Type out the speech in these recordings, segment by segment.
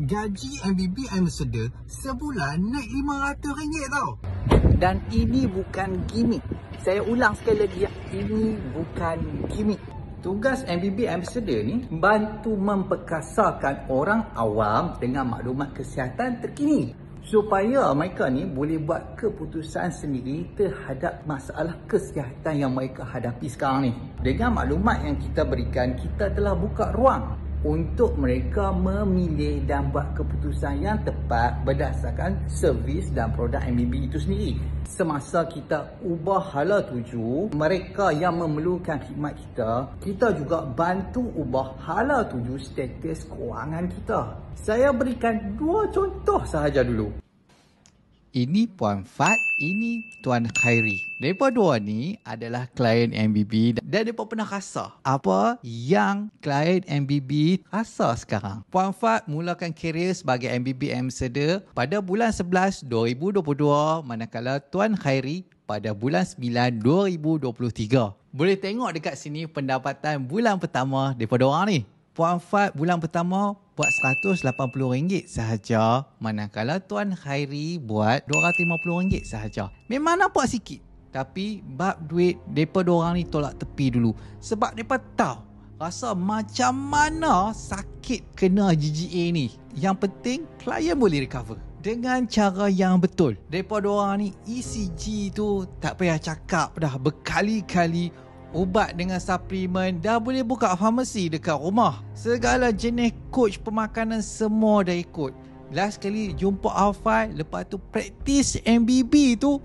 Gaji MBB Ambassador sebulan naik RM500 tau. Dan ini bukan gimmick. Saya ulang sekali lagi ya, ini bukan gimmick. Tugas MBB Ambassador ni bantu memperkasakan orang awam dengan maklumat kesihatan terkini, supaya mereka ni boleh buat keputusan sendiri terhadap masalah kesihatan yang mereka hadapi sekarang ni. Dengan maklumat yang kita berikan, kita telah buka ruang untuk mereka memilih dan buat keputusan yang tepat berdasarkan servis dan produk MBB itu sendiri. Semasa kita ubah hala tuju mereka yang memerlukan khidmat kita, kita juga bantu ubah hala tuju status kewangan kita. Saya berikan 2 contoh sahaja dulu. Ini Puan Fat, ini Tuan Khairi. Mereka dua ni adalah klien MBB dan mereka pernah rasa apa yang klien MBB rasa sekarang. Puan Fat mulakan kerjaya sebagai MBB Ambassador pada bulan 11 2022, manakala Tuan Khairi pada bulan 9 2023. Boleh tengok dekat sini pendapatan bulan pertama daripada orang ni. Puan Fat bulan pertama buat RM180 sahaja, manakala Tuan Khairi buat RM250 sahaja. Memang nampak sikit, tapi bab duit mereka orang ni tolak tepi dulu. Sebab mereka tahu rasa macam mana sakit kena GGA ni. Yang penting klien boleh recover dengan cara yang betul. Mereka orang ni ECG tu tak payah cakap dah, berkali-kali. Ubat dengan suplemen, dah boleh buka farmasi dekat rumah. Segala jenis coach pemakanan semua dah ikut. Last kali jumpa Alfai, lepas tu praktis MBB tu,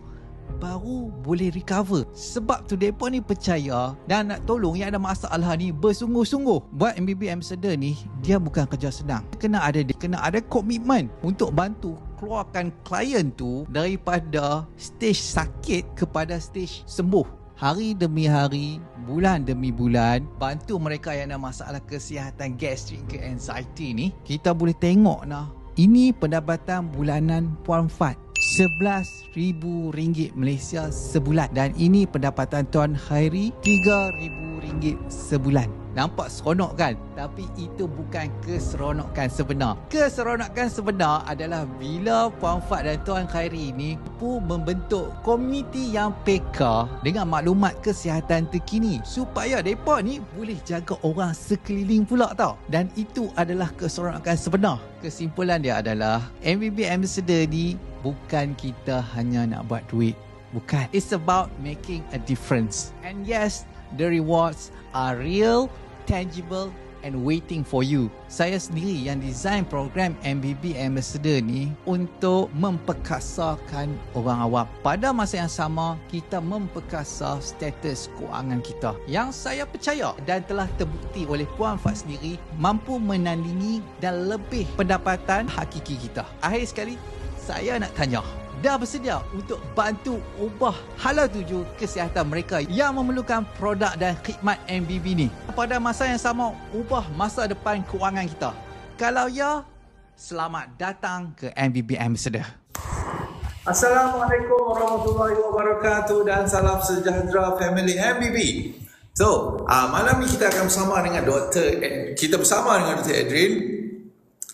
baru boleh recover. Sebab tu mereka ni percaya dan nak tolong yang ada masalah ni bersungguh-sungguh. Buat MBB Ambassador ni, dia bukan kerja senang. Kena ada komitmen untuk bantu keluarkan klien tu daripada stage sakit kepada stage sembuh. Hari demi hari, bulan demi bulan, bantu mereka yang ada masalah kesihatan gastrik ke anxiety ni. Kita boleh tengok nah, ini pendapatan bulanan Puan Fat, RM11,000 Malaysia sebulan. Dan ini pendapatan Tuan Khairi, RM3,000 sebulan. Nampak seronok kan? Tapi itu bukan keseronokan sebenar. Keseronokan sebenar adalah bila Puan Fat dan Tuan Khairi ni mampu membentuk komuniti yang peka dengan maklumat kesihatan terkini, supaya mereka ni boleh jaga orang sekeliling pula tau. Dan itu adalah keseronokan sebenar. Kesimpulan dia adalah MBB Ambassador ni bukan kita hanya nak buat duit. Bukan. It's about making a difference. And yes, the rewards are real, tangible and waiting for you. Saya sendiri yang design program MBB Ambassador ni untuk memperkasakan orang awam. Pada masa yang sama, kita memperkasa status kewangan kita. Yang saya percaya dan telah terbukti oleh Puan Fat sendiri mampu menandingi dan lebih pendapatan hakiki kita. Akhir sekali, saya nak tanya, dah bersedia untuk bantu ubah hala tuju kesihatan mereka yang memerlukan produk dan khidmat MBB ni? Pada masa yang sama, ubah masa depan kewangan kita. Kalau ya, selamat datang ke MBB Ambassador. Assalamualaikum warahmatullahi wabarakatuh dan salam sejahtera family MBB. So, malam ni kita akan bersama dengan Dr. Adrian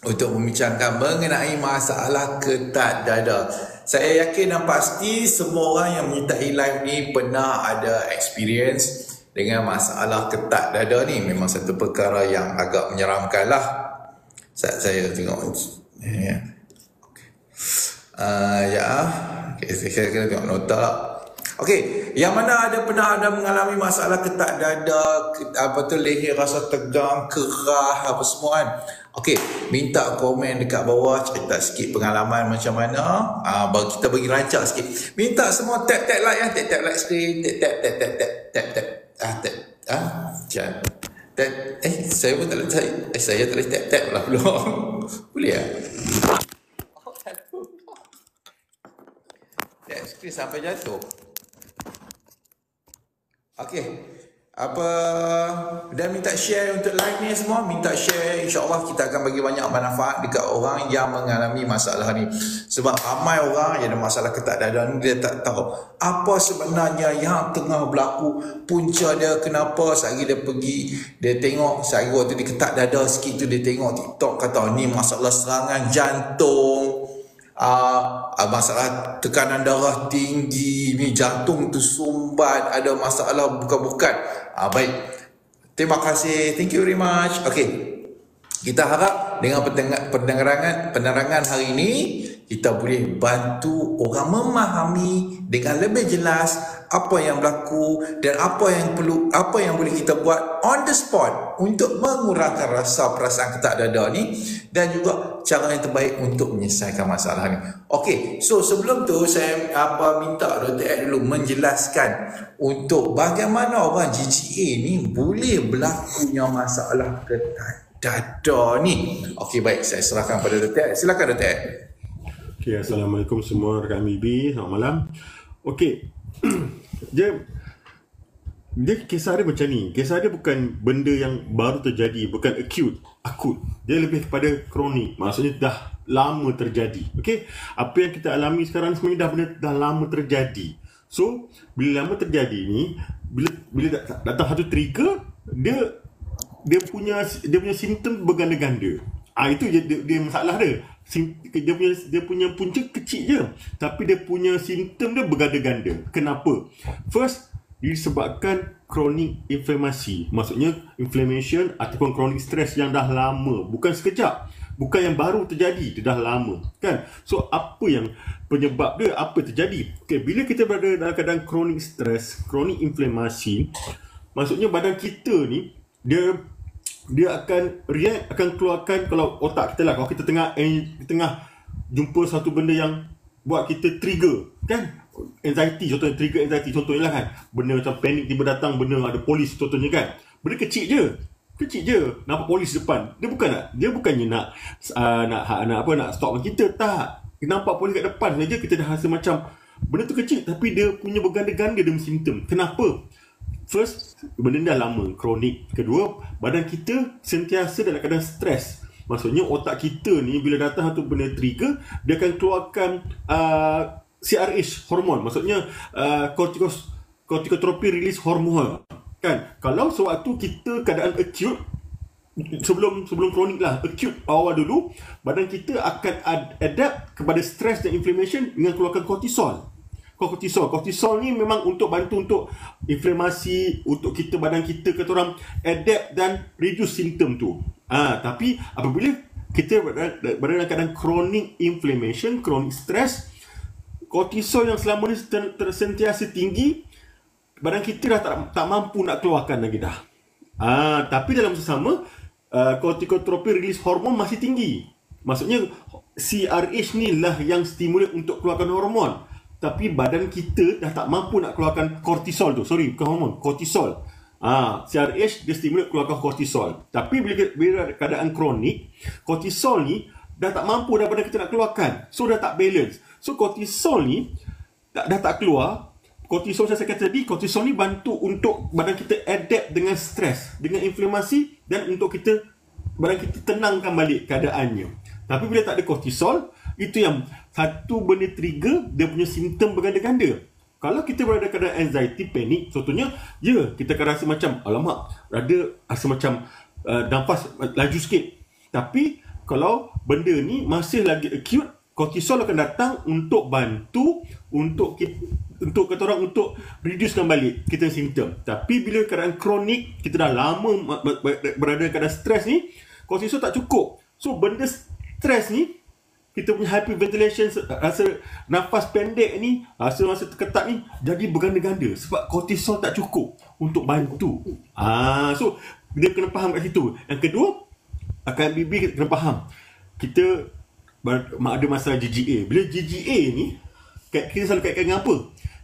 untuk membincangkan mengenai masalah ketat dada. Saya yakin dan pasti semua orang yang menyertai live ni pernah ada experience dengan masalah ketat dada ni. Memang satu perkara yang agak menyeramkan lah. Saya tengok. Saya kena tengok nota lah. Okey, yang mana pernah ada mengalami masalah ketat dada, leher rasa tegang, kerah, apa semua kan? Okey, minta komen dekat bawah, cerita sikit pengalaman macam mana. Kita bagi rancak sikit. Minta semua tap like ya, tap like screen, saya pun tak boleh saya tak boleh tap lah belum. Boleh ya? Tap screen sampai jatuh. Okey. apa, dan minta share untuk live ni semua, minta share, insya-Allah kita akan bagi banyak manfaat dekat orang yang mengalami masalah ni. Sebab ramai orang yang ada masalah ketak dada ni, dia tak tahu apa sebenarnya yang tengah berlaku, punca dia kenapa. Sehari dia pergi, dia tengok, sehari waktu dia ketak dada sikit tu, dia tengok TikTok, kata ni masalah serangan jantung, masalah tekanan darah tinggi, ni jantung tu sumbat, ada masalah bukan-bukan. Baik, terima kasih, thank you very much. Okay, kita harap dengan penerangan hari ini kita boleh bantu orang memahami dengan lebih jelas apa yang berlaku dan apa yang boleh kita buat on the spot untuk mengurangkan rasa perasaan ketak dada ni, dan juga cara yang terbaik untuk menyelesaikan masalah ni. Okey, so sebelum tu saya minta Dr. Ed dulu menjelaskan untuk bagaimana orang GGA ni boleh berlakunya masalah ketak dada ni. Okey, baik, saya serahkan pada Dr. Ed. Silakan Dr. Ed. Okay, Assalamualaikum semua rakan MBB. Selamat malam. Okay, dia kisah dia macam ni. Kisah dia bukan benda yang baru terjadi, bukan akut. Dia lebih kepada kronik. Maksudnya dah lama terjadi. Okay, apa yang kita alami sekarang sebenarnya dah lama terjadi. So, bila lama terjadi ni, bila datang satu trigger, dia punya simptom berganda-ganda. Itu dia masalah dia. Dia punya punca kecil je, tapi dia punya simptom dia berganda-ganda. Kenapa? First, disebabkan chronic inflammasi. Maksudnya inflammation ataupun chronic stress yang dah lama, bukan sekejap, bukan yang baru terjadi, dia dah lama, kan? So apa yang penyebab dia, apa terjadi? Okay, bila kita berada dalam keadaan chronic stress, chronic inflammasi, maksudnya badan kita ni dia akan react, akan keluarkan, kalau otak kita lah, kalau kita tengah jumpa satu benda yang buat kita trigger, kan? Anxiety, contohnya trigger anxiety, contohnya lah kan, benda macam panik tiba datang, benda ada polis contohnya kan, benda kecil je, nampak polis depan, dia bukannya nak stopkan kita, tak, nampak polis kat depan saja kita dah rasa macam benda tu kecil, tapi dia punya berganda-ganda dengan simptom. Kenapa? First, benda dah lama, kronik. Kedua, badan kita sentiasa dalam keadaan stres. Maksudnya otak kita ni bila datang satu benda trigger, dia akan keluarkan CRH hormon, maksudnya corticotropin release hormone, kan? Kalau sewaktu kita keadaan acute, sebelum kronik lah, acute awal dulu, badan kita akan adapt kepada stress dan inflammation dengan keluarkan kortisol. Kortisol ni memang untuk bantu untuk inflamasi, untuk badan kita kata orang adapt dan reduce simptom tu. Tapi apabila kita berada dalam keadaan chronic inflammation, chronic stress, kortisol yang selama ni tersentiasa tinggi, badan kita dah tak mampu nak keluarkan lagi dah. Tapi dalam masa sama, corticotropin release hormone masih tinggi. Maksudnya CRH ni lah yang stimulate untuk keluarkan hormon. Tapi badan kita dah tak mampu nak keluarkan kortisol tu. Sorry, bukan hormon, kortisol. CRH dia stimulate keluarkan kortisol. Tapi bila keadaan kronik, kortisol ni dah tak mampu dah badan kita nak keluarkan. So dah tak balance. So kortisol ni dah tak keluar. Kortisol saya kata tadi, kortisol ni bantu untuk badan kita adapt dengan stres, dengan inflamasi, dan untuk badan kita tenangkan balik keadaannya. Tapi bila tak ada kortisol, itu yang satu benda trigger, dia punya simptom berganda-ganda. Kalau kita berada keadaan anxiety, panik, contohnya, kita akan rasa macam, alamak, rasa macam nafas laju sikit. Tapi kalau benda ni masih lagi acute, kortisol akan datang untuk bantu untuk kata orang untuk reducekan balik kita simptom. Tapi bila keadaan kronik, kita dah lama berada dalam keadaan stres ni, kortisol tak cukup. So benda stres ni, kita punya hyperventilation, rasa nafas pendek ni, rasa terketat ni, jadi berganda-ganda sebab kortisol tak cukup untuk bantu. So dia kena faham kat situ. Yang kedua, akan MBB kita kena faham, kita ada masalah GGA. Bila GGA ni, kita selalu kaitkan dengan apa?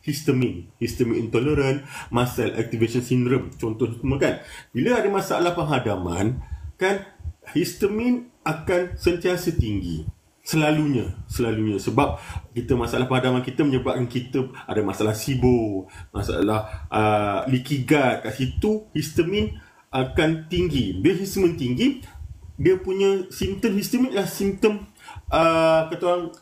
Histamine intolerant, muscle activation syndrome, contoh semua kan. Bila ada masalah penghadaman, kan, histamine akan sentiasa tinggi. Selalunya sebab kita masalah padaman kita menyebabkan kita ada masalah SIBO, masalah leaky gut. Kat situ histamin akan tinggi. Bila histamin tinggi, dia punya simptom histamin adalah simptom kata orang,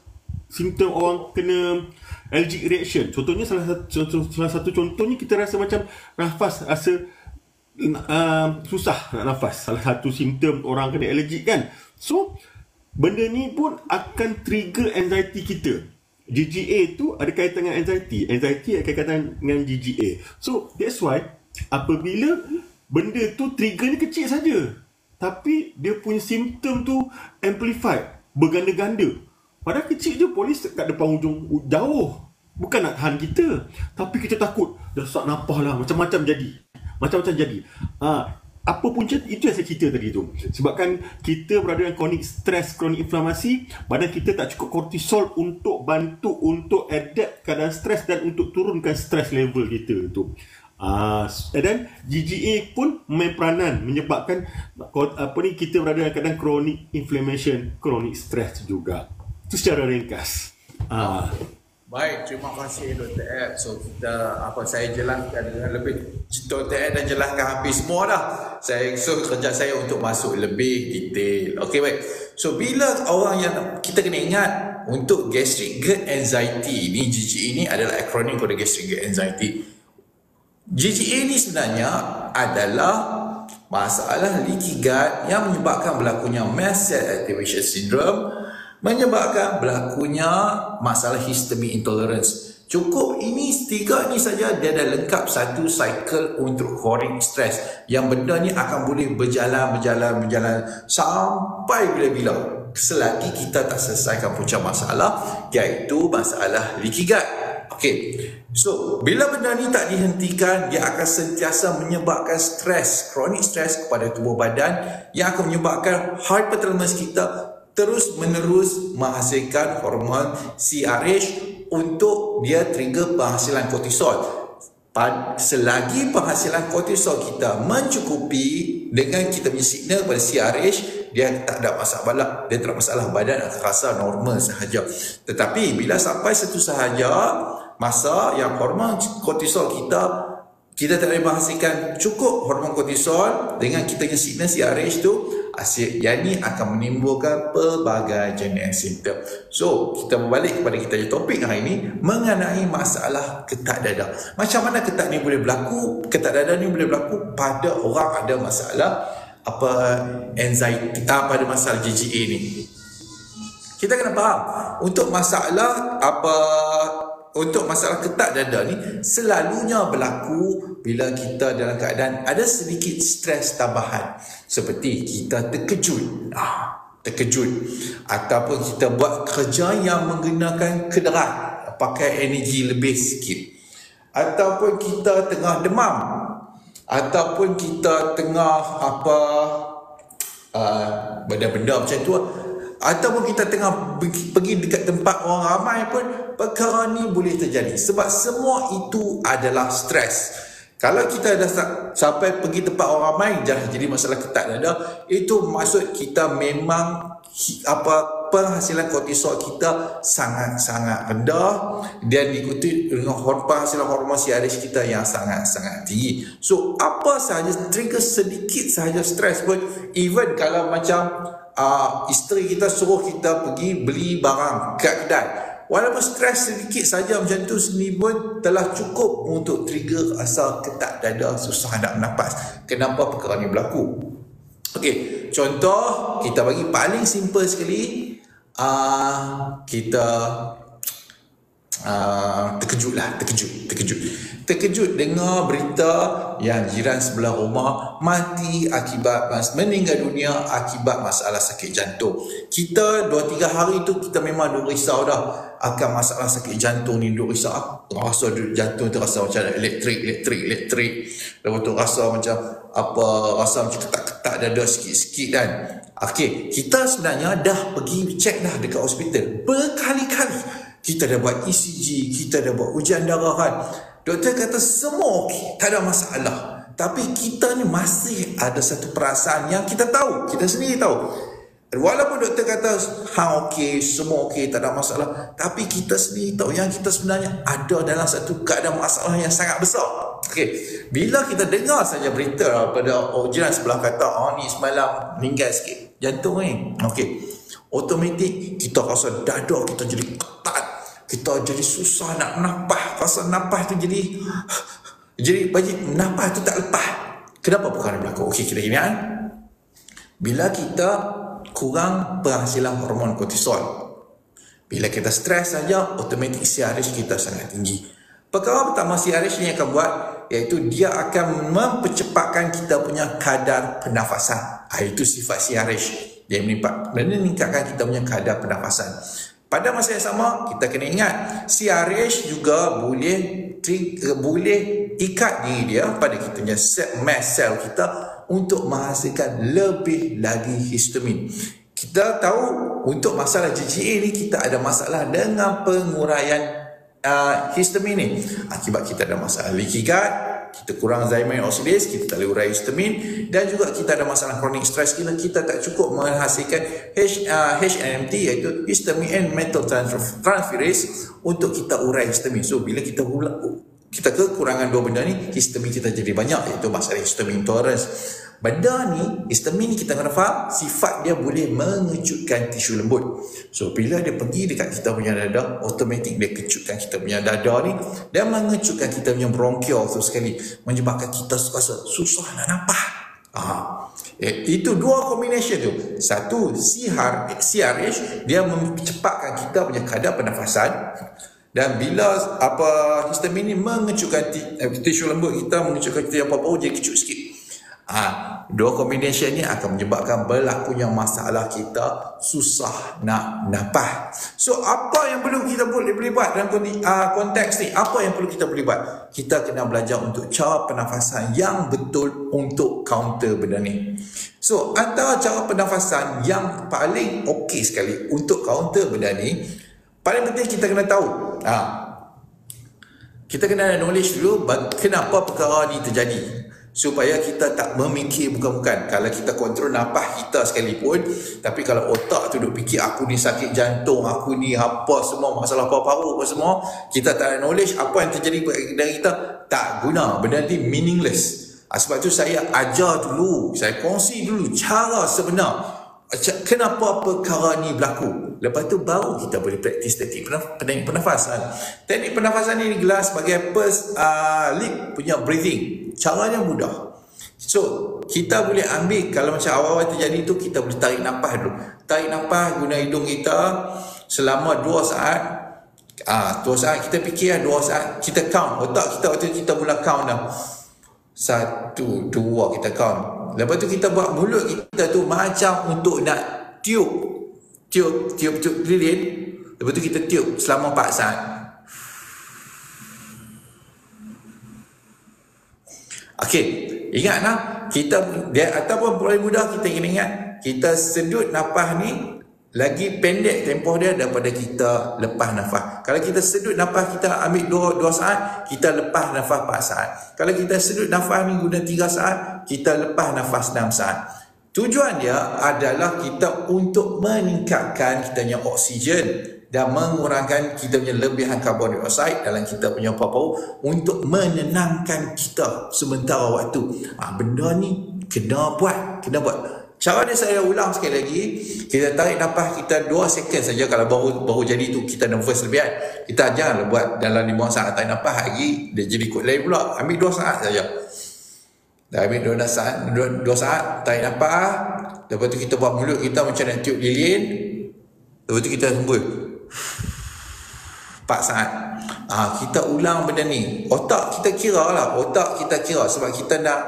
simptom orang kena allergic reaction. Contohnya salah satu contohnya kita rasa macam nafas rasa susah nak nafas. Salah satu simptom orang kena allergic kan. So benda ni pun akan trigger anxiety kita. GGA tu ada kaitan dengan anxiety. Anxiety ada kaitan dengan GGA. So that's why apabila benda tu trigger ni kecil saja, tapi dia punya simptom tu amplified, berganda-ganda. Padahal kecil je, polis kat depan ujung jauh. Bukan nak tahan kita, tapi kita takut. Desak nafas lah, macam-macam jadi. Apa punca itu yang saya cerita tadi tu. Sebabkan kita berada dalam kronik stres, kronik inflamasi, badan kita tak cukup kortisol untuk bantu untuk adapt keadaan stres dan untuk turunkan stres level kita tu. Dan GGA pun main peranan menyebabkan kita berada dalam keadaan kronik inflammation, kronik stres juga. Itu secara ringkas. Baik, terima kasih Dr. Ed. So saya jelaskan dengan lebih, Dr. Ed dah jelaskan habis semua dah. Kerja saya untuk masuk lebih detail. Okey, baik. So bila orang yang kita kena ingat untuk gastric gut anxiety ni, GGA ni adalah akronim pada gastric gut anxiety. GGA ni sebenarnya adalah masalah leaky gut yang menyebabkan berlakunya mast cell activation syndrome, menyebabkan berlakunya masalah histamine intolerance. Cukup ini tiga ni saja, dia dah lengkap satu cycle untuk chronic stress yang benda ni akan boleh berjalan sampai bila-bila selagi kita tak selesaikan punca masalah, iaitu masalah leaky gut. Okey. So, bila benda ni tak dihentikan, dia akan sentiasa menyebabkan stres, chronic stres kepada tubuh badan yang akan menyebabkan hypothalamus kita terus menerus menghasilkan hormon CRH untuk dia trigger penghasilan kortisol. Selagi penghasilan kortisol kita mencukupi dengan kita punya signal pada CRH, dia tak ada masalah, dia tak ada masalah, badan akan rasa normal sahaja. Tetapi bila sampai satu sahaja masa yang hormon kortisol kita tak boleh menghasilkan cukup hormon kortisol dengan kita punya signal CRH tu, yang ni akan menimbulkan pelbagai jenis simptom. So, kita berbalik kepada kita punya topik hari ini mengenai masalah ketak dada. Macam mana ketak ni boleh berlaku? Ketak dada ni boleh berlaku pada orang ada masalah anxiety, pada masalah GGA ni. Kita kena faham untuk masalah ketak dada ni selalunya berlaku bila kita dalam keadaan ada sedikit stres tambahan, seperti kita terkejut ataupun kita buat kerja yang menggunakan kenderaan pakai energi lebih sikit, ataupun kita tengah demam, ataupun kita tengah benda-benda macam tu, ataupun kita tengah pergi dekat tempat orang ramai pun, perkara ni boleh terjadi sebab semua itu adalah stres. Kalau kita dah sampai pergi tempat orang ramai jadi masalah ketak dada, itu maksud kita memang penghasilan kortisol kita sangat-sangat rendah dan diikuti dengan penghasilan hormon CRH kita yang sangat-sangat tinggi. So apa sahaja trigger sedikit sahaja stres pun, even kalau macam isteri kita suruh kita pergi beli barang kat kedai, walaupun stres sedikit saja macam tu sendiri pun telah cukup untuk trigger rasa ketak dada, susah nak bernafas. Kenapa perkara ni berlaku? Okey, contoh kita bagi paling simple sekali, kita terkejut dengar berita yang jiran sebelah rumah mati akibat meninggal dunia akibat masalah sakit jantung. Kita 2-3 hari tu kita memang duk risau dah akan masalah sakit jantung ni, duk risau rasa jantung tu rasa macam elektrik. Lepas tu rasa macam rasa macam ketak-ketak dada sikit-sikit kan. Okey, kita sebenarnya dah pergi cek dah dekat hospital berkali-kali. Kita dah buat ECG, kita dah buat ujian darahan. Doktor kata semua okey, tak ada masalah. Tapi kita ni masih ada satu perasaan yang kita tahu, kita sendiri tahu. Walaupun doktor kata hang okey, semua okey, tak ada masalah. Tapi kita sendiri tahu yang kita sebenarnya ada dalam satu keadaan masalah yang sangat besar. Okey, bila kita dengar saja berita pada jiran sebelah kata, ni semalam meninggal sikit jantung ni. Okey, automatik kita rasa dada kita jadi ketat, kita jadi susah nak nafas, rasa nafas tu jadi bagi nafas tu tak lepas. Kenapa perkara berlaku? Okey, kita ingat bila kita kurang penghasilan hormon kortisol, bila kita stres saja, automatik CRH kita sangat tinggi. Perkara pertama CRH ni akan buat, iaitu dia akan mempercepatkan kita punya kadar pernafasan. Itu sifat CRH. Dia meningkatkan kita punya kadar pernafasan. Pada masa yang sama, kita kena ingat CRH juga boleh ikat diri dia pada kita punya mast cell kita untuk menghasilkan lebih lagi histamin. Kita tahu untuk masalah GGA ni kita ada masalah dengan penguraian histamin ni. Akibat kita ada masalah leaky gut, kita kurang thiamine oxidase, kita tak boleh urai histamin, dan juga kita ada masalah chronic stress, kita tak cukup menghasilkan HNMT, iaitu histamine and metal transferase untuk kita urai histamin. So bila kita kekurangan dua benda ni, histamin kita jadi banyak, iaitu masalah histamine intolerance. Benda ni, histamin ni kita kena faham, sifat dia boleh mengecutkan tisu lembut. So bila dia pergi dekat kita punya dada, automatik dia kecutkan kita punya dada ni dan mengecutkan kita punya bronchial tu sekali, menyebabkan kita rasa susah nak nafas. Itu dua combination tu. Satu, CRH dia mempercepatkan kita punya kadar pernafasan, dan bila histamin ni mengecutkan tisu lembut kita, mengecutkan kita apa-apa jadi kecut sikit. Dua kombinasi ni akan menyebabkan berlakunya masalah kita susah nak nafas. So apa yang perlu kita boleh buat dalam konteks ni? Apa yang perlu kita boleh buat? Kita kena belajar untuk cara pernafasan yang betul untuk counter benda ni. So antara cara pernafasan yang paling okey sekali untuk counter benda ni, paling penting kita kena tahu, kita kena knowledge dulu kenapa perkara ni terjadi, supaya kita tak memikir bukan-bukan. Kalau kita kontrol nafas kita sekalipun, tapi kalau otak tu duk fikir aku ni sakit jantung, aku ni apa semua, masalah paru-paru apa semua, kita tak ada knowledge apa yang terjadi dengan kita, tak guna. Benda ni meaningless. Sebab tu saya ajar dulu, saya kongsi dulu cara sebenar kenapa perkara ni berlaku. Lepas tu baru kita boleh praktis teknik pernafasan. Teknik pernafasan ni digelar sebagai first lead punya breathing. Caranya mudah. So kita boleh ambil, kalau macam awal-awal terjadi tu, kita boleh tarik nafas dulu. Tarik nafas guna hidung kita selama 2 saat. 2 saat kita fikir 2 saat kita count. Otak kita waktu kita mula count dah. 1, 2 kita count. Lepas tu kita buat mulut kita tu macam untuk nak tiup lilin. Lepas tu kita tiup selama 4 saat. Okey, ingatlah ataupun paling mudah kita kena ingat, kita sedut nafas ni lagi pendek tempoh dia daripada kita lepas nafas. Kalau kita sedut nafas, kita ambil 2 saat, kita lepas nafas 4 saat. Kalau kita sedut nafas ni guna 3 saat, kita lepas nafas 6 saat. Tujuan dia adalah kita untuk meningkatkan kita punya oksigen dan mengurangkan kita punya lebihan karbon dioksida dalam kita punya paru untuk menenangkan kita sementara waktu. Benda ni kena buat. Cara ni saya ulang sekali lagi. Kita tarik nafas kita 2 second saja. Kalau baru jadi tu kita nervous lebih kan. Kita janganlah buat dalam 5 saat tarik nafas lagi, dia jadi kot lain pula. Ambil 2 saat saja. Dah ambil 2 saat tarik nafas. Lepas tu kita buat mulut kita macam nak tiup lilin. Lepas tu kita sembul 4 saat. Kita ulang benda ni. Otak kita kira sebab kita nak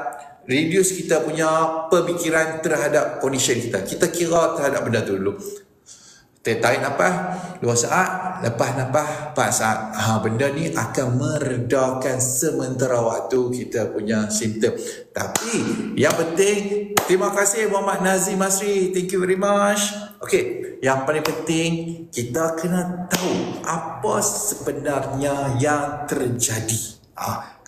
reduce kita punya pemikiran terhadap condition kita. Kita kira terhadap benda tu dulu. Tarik nafas 2 saat, lepas nafas 4 saat. Benda ni akan meredakan sementara waktu kita punya simptom. Tapi yang penting, terima kasih Muhammad Nazim Masri. Thank you very much. Okey, yang paling penting kita kena tahu apa sebenarnya yang terjadi.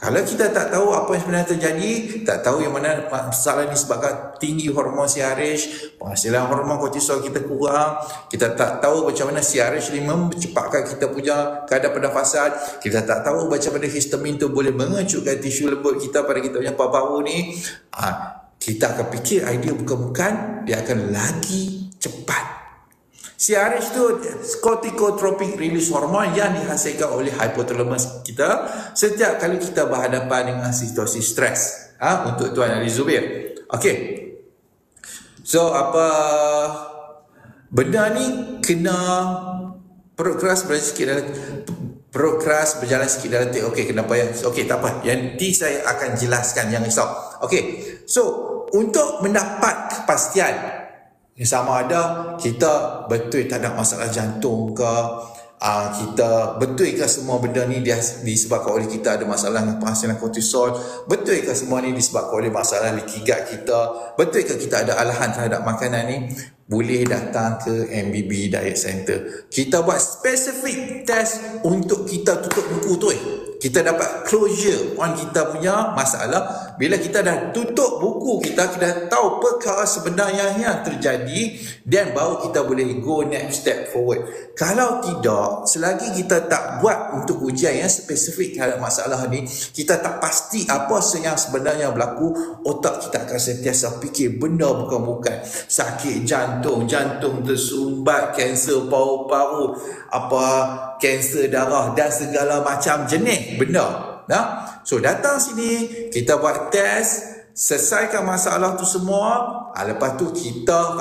Kalau kita tak tahu apa yang sebenarnya terjadi, tak tahu yang mana masalah ini sebabkan tinggi hormon CRH, penghasilan hormon kortisol kita kurang, kita tak tahu macam mana CRH ini mempercepatkan kita punya kadar pernafasan, kita tak tahu macam mana histamin tu boleh mengecutkan tisu lembut kita pada kita punya paru-paru ni, kita akan fikir idea bukan-bukan dia akan lagi cepat. CRH tu corticotropic release hormone yang dihasilkan oleh hypothalamus kita setiap kali kita berhadapan dengan situasi stres. Untuk Tuan Ali Zubir. Okey. So apa benda ni kena perut keras berjalan sikit dalam tik. Okey, kenapa ya? Okey, tak apa. Yang nanti saya akan jelaskan, jangan risau. Okey. So untuk mendapat kepastian sama ada kita betul tak ada masalah jantung ke, kita betul ke semua benda ni disebabkan oleh kita ada masalah dengan penghasilan kortisol, betul ke semua ni disebabkan oleh masalah leaky gut kita, betul ke kita ada alahan terhadap makanan ni, boleh datang ke MBB Diet Center. Kita buat spesifik test untuk kita tutup buku tu. Kita dapat closure on kita punya masalah. Bila kita dah tutup buku kita dah tahu perkara sebenarnya yang terjadi, dan baru kita boleh go next step forward. Kalau tidak, selagi kita tak buat untuk ujian yang spesifik terhadap masalah ni, kita tak pasti apa yang sebenarnya berlaku, otak kita akan sentiasa fikir benda bukan-bukan. Sakit jantung tersumbat, kanser paru-paru, kanser darah dan segala macam jenis benda. So datang sini, kita buat test, selesaikan masalah tu semua. Lepas tu kita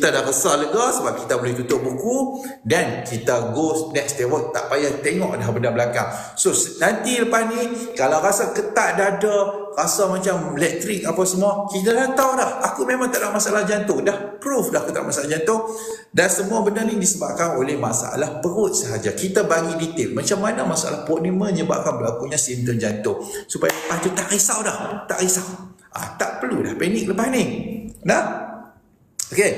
dah rasa lega sebab kita boleh tutup buku, dan kita go next step, tak payah tengok dah benda belakang. So nanti lepas ni kalau rasa ketat dada, rasa macam elektrik apa semua, kita dah tahu dah aku memang tak ada masalah jantung, dah proof dah aku tak ada masalah jantung, dan semua benda ni disebabkan oleh masalah perut sahaja. Kita bagi detail macam mana masalah perut ni menyebabkan berlakunya simptom jantung, supaya lepas tu tak risau dah, tak risau. Tak perlu dah panik lepas ni. Okey.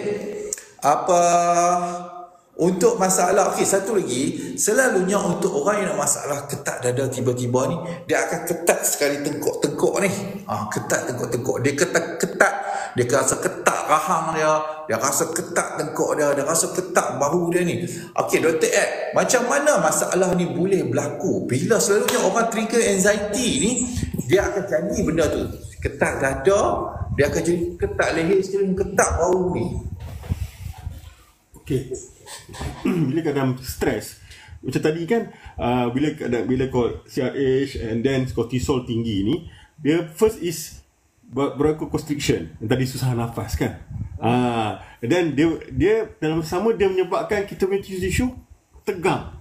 Untuk masalah, satu lagi, selalunya untuk orang yang ada masalah ketat dada tiba-tiba ni, dia akan ketat sekali tengkok-tengkok ni. Ketat tengkok-tengkok. Dia ketat, dia rasa ketat rahang dia, dia rasa ketat tengkok dia rasa ketat bahu dia ni. Okey, Dr. Ed, macam mana masalah ni boleh berlaku? Bila selalunya orang trigger anxiety ni, dia akan jadi benda tu. Ketat dada, dia akan jadi ketat leher sekali, ketat bahu ni. Okey. Bila kadang stres, macam tadi kan, bila CRH and then cortisol tinggi ni, dia first is bronchoconstriction, yang tadi susah nafas kan. Dan dia dalam sama dia menyebabkan kita punya tisu tegang.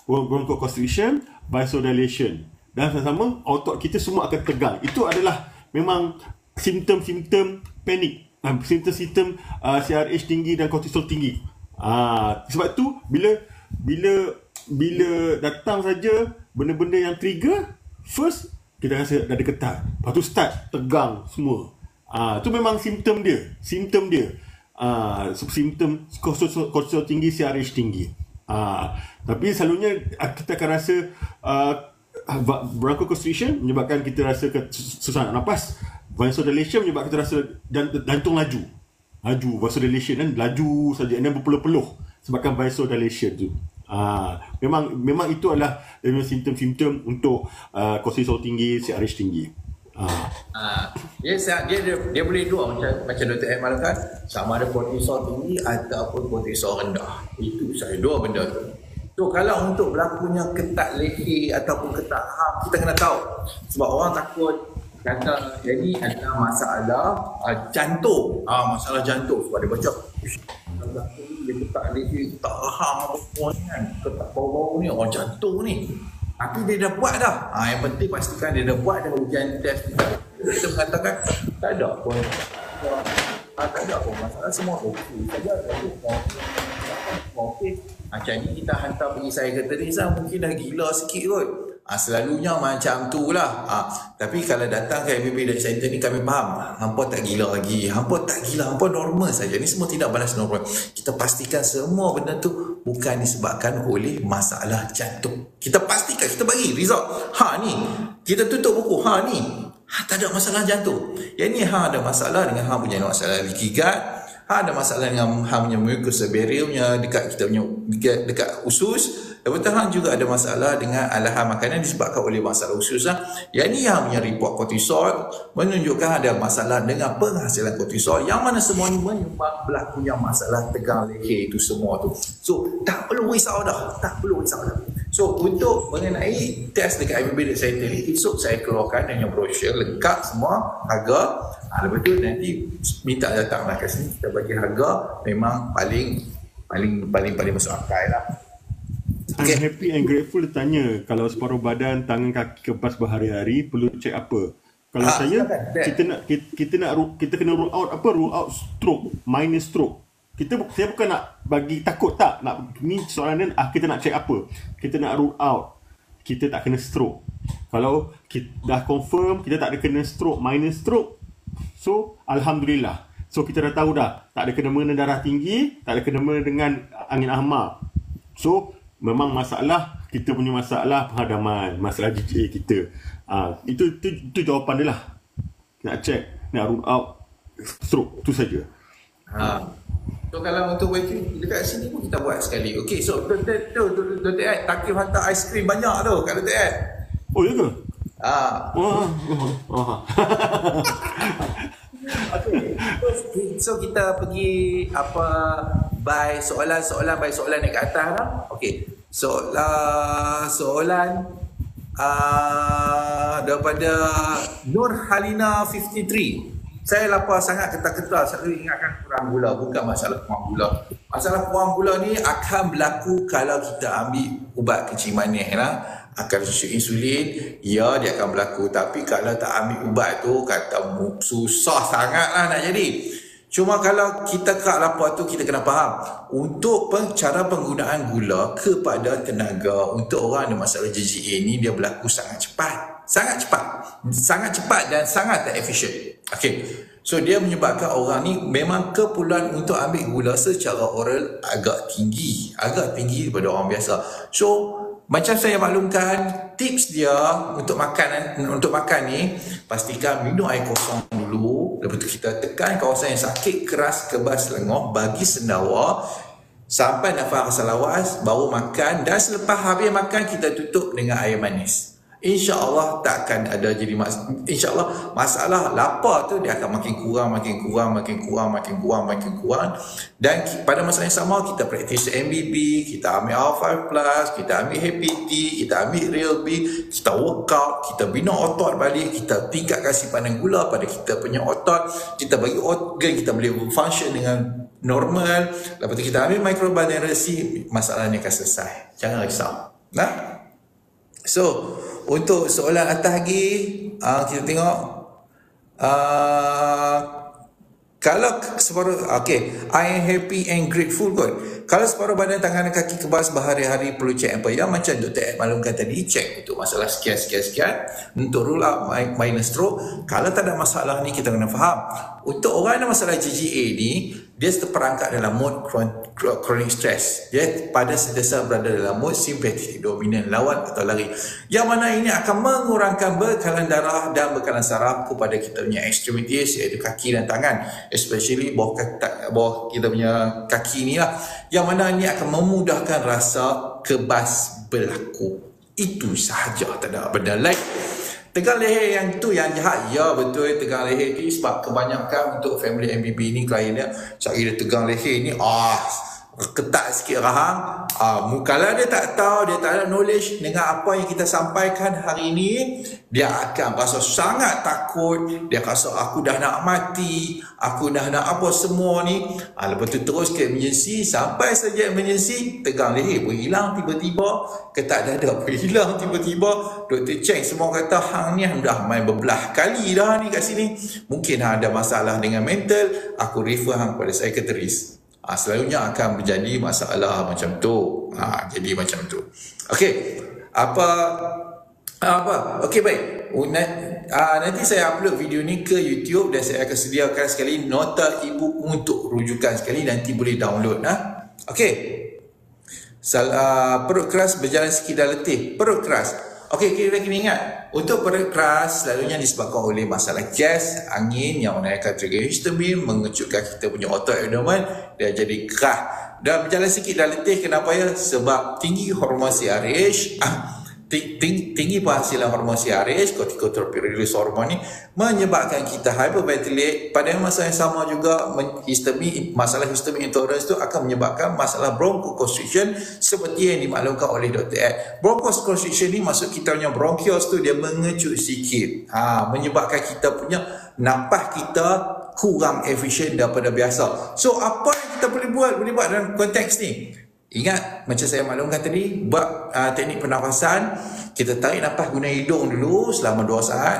Bronchoconstriction, vasodilation, dan sama otot kita semua akan tegang. Itu adalah memang simptom-simptom panik, simptom-simptom CRH tinggi dan kortisol tinggi. Sebab tu bila datang saja benda-benda yang trigger, first kita rasa dada ketat, lepas tu start tegang semua. Tu memang simptom dia. Simptom kortisol tinggi, CRH tinggi. Tapi selalunya kita akan rasa bronchoconstriction menyebabkan kita rasa susah nak nafas. Vasodilation menyebabkan kita rasa jantung laju, vasodilation dan laju saja, dan berpeluh-peluh sebabkan vasodilation tu. Memang itu adalah simptom-simptom untuk kortisol tinggi, CRH tinggi. Dia boleh dua macam Dr. M malam, sama ada kortisol tinggi ataupun kortisol rendah. Itu saya dua benda tu. So kalau untuk berlakunya ketat leher ataupun ketat rahang, kita kena tahu. Sebab orang takut kata jadi ada masalah jantung. Masalah jantung sebab dia baca dia ketat leher, ketat rahang apa semua kan, ketat bau-bau ni orang jantung ni. Tapi dia dah buat dah. Yang penting pastikan dia dah buat dah ujian test. Kita mengatakan tak ada pun. Tak ada pun masalah, semua okey saja. Okey. Macam ni kita hantar pergi saya ke Teresa, mungkin dah gila sikit kot. Selalunya macam tu lah. Tapi kalau datang ke MBB Diet Center ni kami faham. Hampa tak gila lagi. Hampa tak gila. Hampa normal saja. Ni semua tindak balas normal. Kita pastikan semua benda tu bukan disebabkan oleh masalah jantung. Kita pastikan. Kita bagi result. Ni. Kita tutup buku. Ni. Tak ada masalah jantung. Yang ni ada masalah dengan punya masalah leaky gut. Ada masalah dengan punya mucous barrier-nya dekat kita punya dekat usus. Lepas tu juga ada masalah dengan alahan makanan disebabkan oleh masalah usus. Yang ni yang punya report kortisol menunjukkan ada masalah dengan penghasilan kortisol, yang mana semua ni menyebabkan berlakunya masalah tegang leher itu semua tu. So tak perlu risau dah. So untuk mengenai test dekat MBB Diet Center ni, esok saya keluarkan dengan brosur lengkap semua harga. Lepas tu nanti minta datanglah kat sini, kita bagi harga memang paling masuk akal lah. Okay. I'm happy and grateful dia tanya kalau separuh badan, tangan, kaki kebas berhari-hari perlu cek apa. Kalau saya kita kena rule out stroke, minor stroke. Saya bukan nak bagi takut, tak nak ni soalan dia, kita nak cek apa, kita nak rule out kita tak kena stroke. Kalau kita dah confirm kita tak ada kena stroke, minor stroke, so alhamdulillah. So kita dah tahu dah tak ada kena-mengena darah tinggi, tak ada kena-mengena dengan angin ahmar. So memang masalah, kita punya masalah penghadaman, masalah GGA kita. Itu jawapan dia lah. Nak check, nak rule out stroke, tu saja. So kalau untuk waiting dekat sini pun kita buat sekali. Okay, so Dr. Ed takif hantar aiskrim banyak tu kat Dr. Ed. Oh, ya ke? Okay. So kita pergi by soalan naik ke atas lah. Okay. Soalan daripada Nur Halina 53. Saya lapar sangat, ketar-ketar, selalu ingatkan kurang gula. Bukan masalah kurang gula. Masalah kurang gula ni akan berlaku kalau kita ambil ubat kecil manis lah. Akan susu insulin, ya dia akan berlaku. Tapi kalau tak ambil ubat tu, kata susah sangat lah nak jadi. Cuma kalau kita kat lapar tu, kita kena faham. Untuk cara penggunaan gula kepada tenaga, untuk orang ada masalah GGA ni, dia berlaku sangat cepat. Sangat cepat dan sangat tak efisien. Okay. So dia menyebabkan orang ni memang keperluan untuk ambil gula secara oral agak tinggi daripada orang biasa. So macam saya maklumkan, tips dia untuk makan ni, pastikan minum air kosong dulu. Lepas tu kita tekan kawasan yang sakit, keras, kebas, lengoh, bagi sendawa sampai nafas rasa lawas, baru makan. Dan selepas habis makan, kita tutup dengan air manis. InsyaAllah takkan ada jadi InsyaAllah masalah lapar tu dia akan makin kurang. Dan pada masa yang sama kita praktis MBB, kita ambil R5+, kita ambil Happy T, kita ambil Real B, kita workout, kita bina otot balik, kita tingkatkan simpanan gula pada kita punya otot, kita bagi organ kita boleh function dengan normal. Lepas tu kita ambil microbiome, masalah ni akan selesai. Jangan risau. So untuk soalan atas lagi, kita tengok kalau separuh, I am happy and grateful kot. Kalau separuh badan, tangan dan kaki kebas berhari-hari perlu cek apa? Ya macam Dr. Ed maklumkan tadi, cek untuk masalah sekian untuk rule out minor stroke. Kalau tak ada masalah ni, kita kena faham. Untuk orang yang ada masalah GGA ni, dia terperangkap dalam mode chronic stress. Dia pada sentiasa berada dalam mode simpatik dominan, lawan atau lari. Yang mana ini akan mengurangkan bekalan darah dan bekalan saraf kepada kita punya extremities, iaitu kaki dan tangan. Especially bawah kita punya kaki ni lah. Yang mana ini akan memudahkan rasa kebas berlaku. Itu sahaja, tak ada benda lain. Tegang leher yang tu yang jahat. Ya betul, tegang leher ni sebab kebanyakan untuk family MBB ni klien dia, saya dia tegang leher ni ketat sikit rahang. Kalau dia tak tahu, dia tak ada knowledge dengan apa yang kita sampaikan hari ini, dia akan rasa sangat takut. Dia rasa aku dah nak mati, aku dah nak apa semua ni. Lepas tu terus ke emergency. Sampai saja emergency, tegang leher pun hilang tiba-tiba, ketat dada pun hilang tiba-tiba. Dr. Cheng semua kata hang ni dah main berbelah kali dah ni kat sini. Mungkin hang ada masalah dengan mental, aku refer hang kepada psikiatris. Selalunya akan menjadi masalah macam tu. Jadi macam tu. Okey. Apa? Okey, baik. Nanti saya upload video ni ke YouTube dan saya akan sediakan sekali nota ebook untuk rujukan sekali, nanti boleh download. Okey. Perut keras berjalan sikit dah letih. Perut keras. Okey, kita kena ingat, untuk perut keras selalunya disebabkan oleh masalah gas, angin yang menaikkan trigger histamin, mengecutkan kita punya otot abdomen dan jadi kerah. Dan berjalan sikit dah letih, kenapa ya? Sebab tinggi hormon CRH, tinggi penghasilan hormon CRH, corticotropic release hormon ni menyebabkan kita hyperventilate. Pada masa yang sama juga masalah histamine intolerance tu akan menyebabkan masalah bronchoconstriction seperti yang dimaklumkan oleh Dr. Ed. Bronchoconstriction ni maksud kita punya bronchioles tu dia mengecut sikit, menyebabkan kita punya napas kita kurang efisien daripada biasa. So apa yang kita boleh buat dalam konteks ni? Ingat, macam saya maklumkan tadi, buat teknik pernafasan. Kita tarik nafas guna hidung dulu selama 2 saat.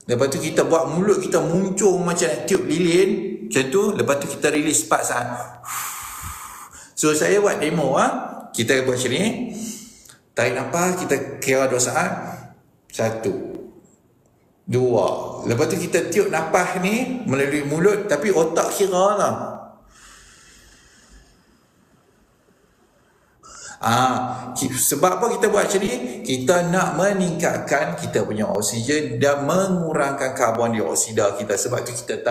Lepas tu kita buat mulut kita muncung macam tiup lilin, macam tu. Lepas tu kita release 4 saat. So saya buat demo. Kita buat macam ni. Tarik nafas, kita kira 2 saat. 1, 2. Lepas tu kita tiup nafas ni melalui mulut, tapi otak kira lah. Sebab apa kita buat macam ni? Kita nak meningkatkan kita punya oksigen dan mengurangkan karbon dioksida kita. Sebab tu kita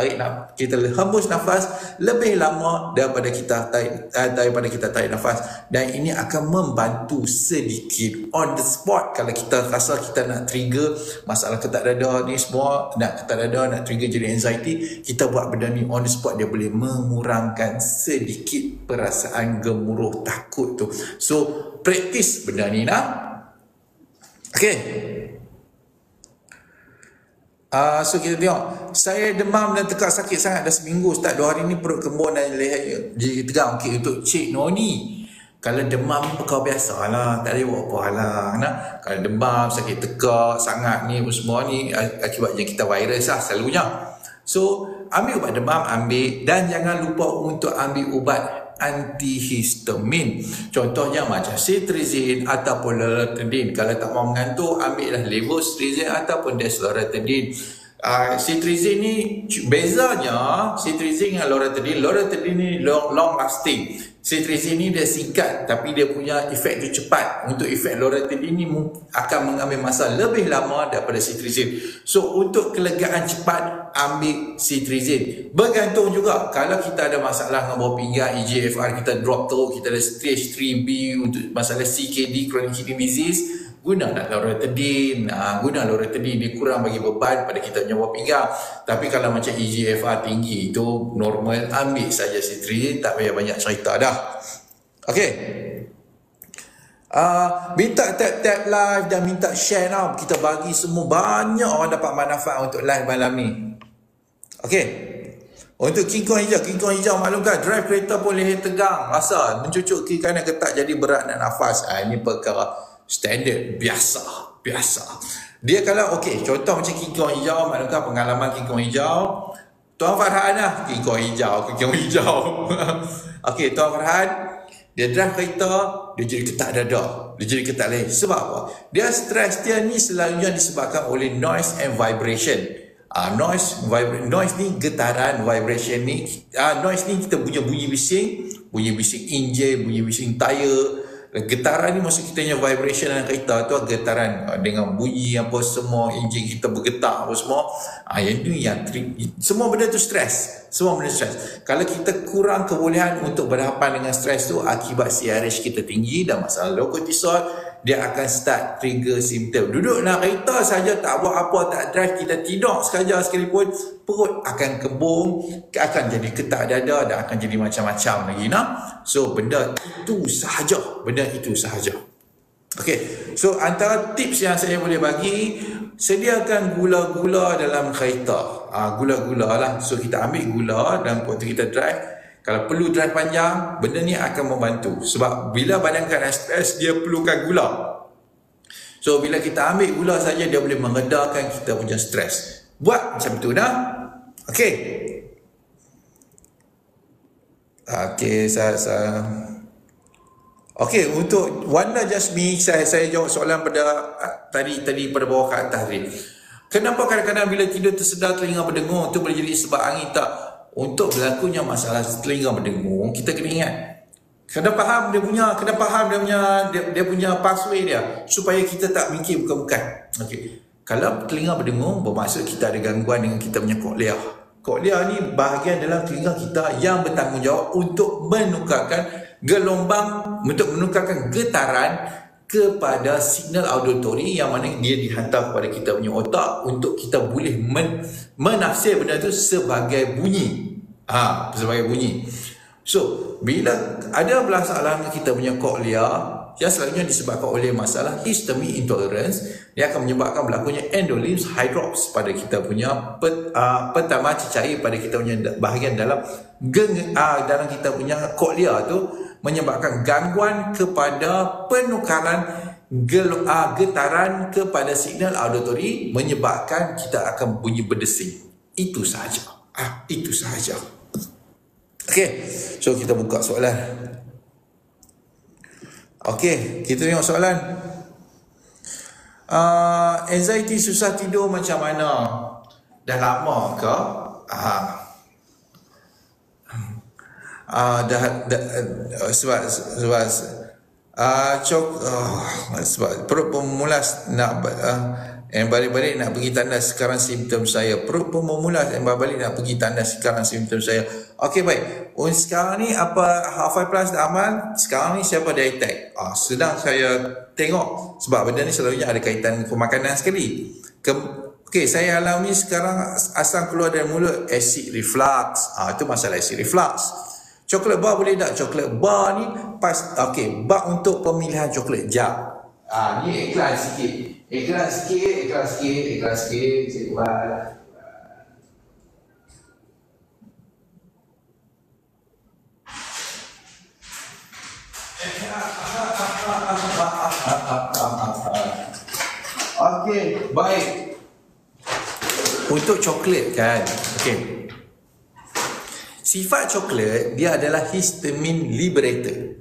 kita hembus nafas lebih lama daripada kita tarik nafas, dan ini akan membantu sedikit on the spot. Kalau kita rasa kita nak trigger masalah ketak dada ni semua, nak trigger jadi anxiety, kita buat benda ni on the spot, dia boleh mengurangkan sedikit perasaan gemuruh takut tu. So praktis benda ni Okay. So kita tengok, saya demam dan tekak sakit sangat dah seminggu Ustaz. 2 hari ni perut kembung dan leher jadi tegang. Okay, untuk Cik Noni, kalau demam ni perkara biasa lah, tak ada buat apa lah. Kalau demam, sakit tekak sangat ni semua ni akibatnya kita virus lah selalunya. So ambil ubat demam, dan jangan lupa untuk ambil ubat antihistamin. Contohnya macam cetirizine ataupun loratadine. Kalau tak mau mengantuk, ambillah levocetirizine ataupun desloratadine. Cetirizine ni bezanya cetirizine dengan loratadine ni long lasting. Cetirizine ni dia singkat tapi dia punya efek tu cepat. Untuk efek loratadine ni akan mengambil masa lebih lama daripada cetirizine. So untuk kelegaan cepat, ambil cetirizine. Bergantung juga kalau kita ada masalah dengan bawah pinggang, EGFR kita drop terus, kita ada stage 3B untuk masalah CKD, chronic kidney disease, guna loratadine. Loratadine dia kurang bagi beban pada kita punya bawah pinggang. Tapi kalau macam EGFR tinggi itu normal, ambil saja cetirizine, tak payah banyak cerita dah. Okey. Minta tap live dan minta share lah. Kita bagi semua, banyak orang dapat manfaat untuk live malam ni. Okey. Untuk King Kong hijau maklumkan, drive kereta pun leher tegang, rasa mencucuk kiri kanan ketak jadi berat nak nafas. Ini perkara standard biasa. Dia kalau contoh macam King Kong hijau, maklumkan pengalaman King Kong hijau. Tuan Farhan lah King Kong hijau. Tuan Farhan, dia drive kereta, dia jadi ketak dada, dia jadi ketak leher. Sebab apa? Dia stres dia ni selalunya disebabkan oleh noise and vibration. Noise ni getaran, vibration ni noise ni kita punya bunyi bising enjin, bunyi bising tayar. Getaran ni maksud kita punya vibration dalam kereta tu, getaran dengan bunyi apa semua, enjin kita bergetar apa semua. Semua benda tu stres. Kalau kita kurang kebolehan untuk berhadapan dengan stres tu, akibat CRH kita tinggi dan masalah low cortisol, dia akan start trigger simptom. Duduk nak kereta saja, tak buat apa, tak drive, kita tidur sekejap sekalipun, perut akan kembung, akan jadi ketak dada dan akan jadi macam-macam lagi. So benda itu sahaja. Okey. So antara tips yang saya boleh bagi, sediakan gula-gula dalam kereta. Gula-gula lah. So kita ambil gula dan waktu kita drive. Kalau perlu drive panjang, benda ni akan membantu. Sebab bila badan kena stres, dia perlukan gula. So bila kita ambil gula saja, dia boleh meredakan kita punya stres. Buat macam tu dah. Okey. Okey, untuk Wanda Jasmine, saya jawab soalan pada tadi pada bawah kat atas tadi. Kenapa kadang-kadang bila tidur tersedar telinga berdengung itu boleh jadi sebab angin? Tak. Untuk berlakunya masalah telinga berdengung, kita kena ingat. Kena faham dia punya pathway dia supaya kita tak mikir bukan-bukan. Okey. Kalau telinga berdengung bermaksud kita ada gangguan dengan kita punya koklea. Koklea ni bahagian dalam telinga kita yang bertanggungjawab untuk menukarkan gelombang, untuk menukarkan getaran kepada signal auditori yang mana dia dihantar kepada kita punya otak untuk kita boleh menafsir benda tu sebagai bunyi. Sebagai bunyi. So, bila ada masalah dengan kita punya koklea yang selalunya disebabkan oleh masalah histamine intolerance, dia akan menyebabkan berlakunya endolimbs hydrops pada kita punya pertama cecair pada kita punya bahagian dalam dalam kita punya koklea tu, menyebabkan gangguan kepada penukaran getaran kepada signal auditori, menyebabkan kita akan bunyi berdesing. Itu sahaja. Itu sahaja. Okey, so kita buka soalan. Okey, kita tengok soalan. Anxiety susah tidur macam mana? Dah lama ke? Sebab perut memulas nak balik-balik nak pergi tandas, sekarang simptom saya perut pun memulas, balik nak pergi tandas, sekarang simptom saya. Okey, baik. Sekarang ni apa H5 Plus dah aman? Sekarang ni siapa dia attack? Sedang saya tengok, sebab benda ni selalunya ada kaitan dengan pemakanan sekali. Okey, saya alami sekarang asam keluar dari mulut, acid reflux. Itu masalah acid reflux. Coklat bar boleh tak? Coklat bar ni okey, bar untuk pemilihan coklat jam. Ni iklan sikit. Iklan sikit. Cik buat. Okey, baik. Untuk coklat kan. Okey. Sifat coklat dia adalah histamine liberator.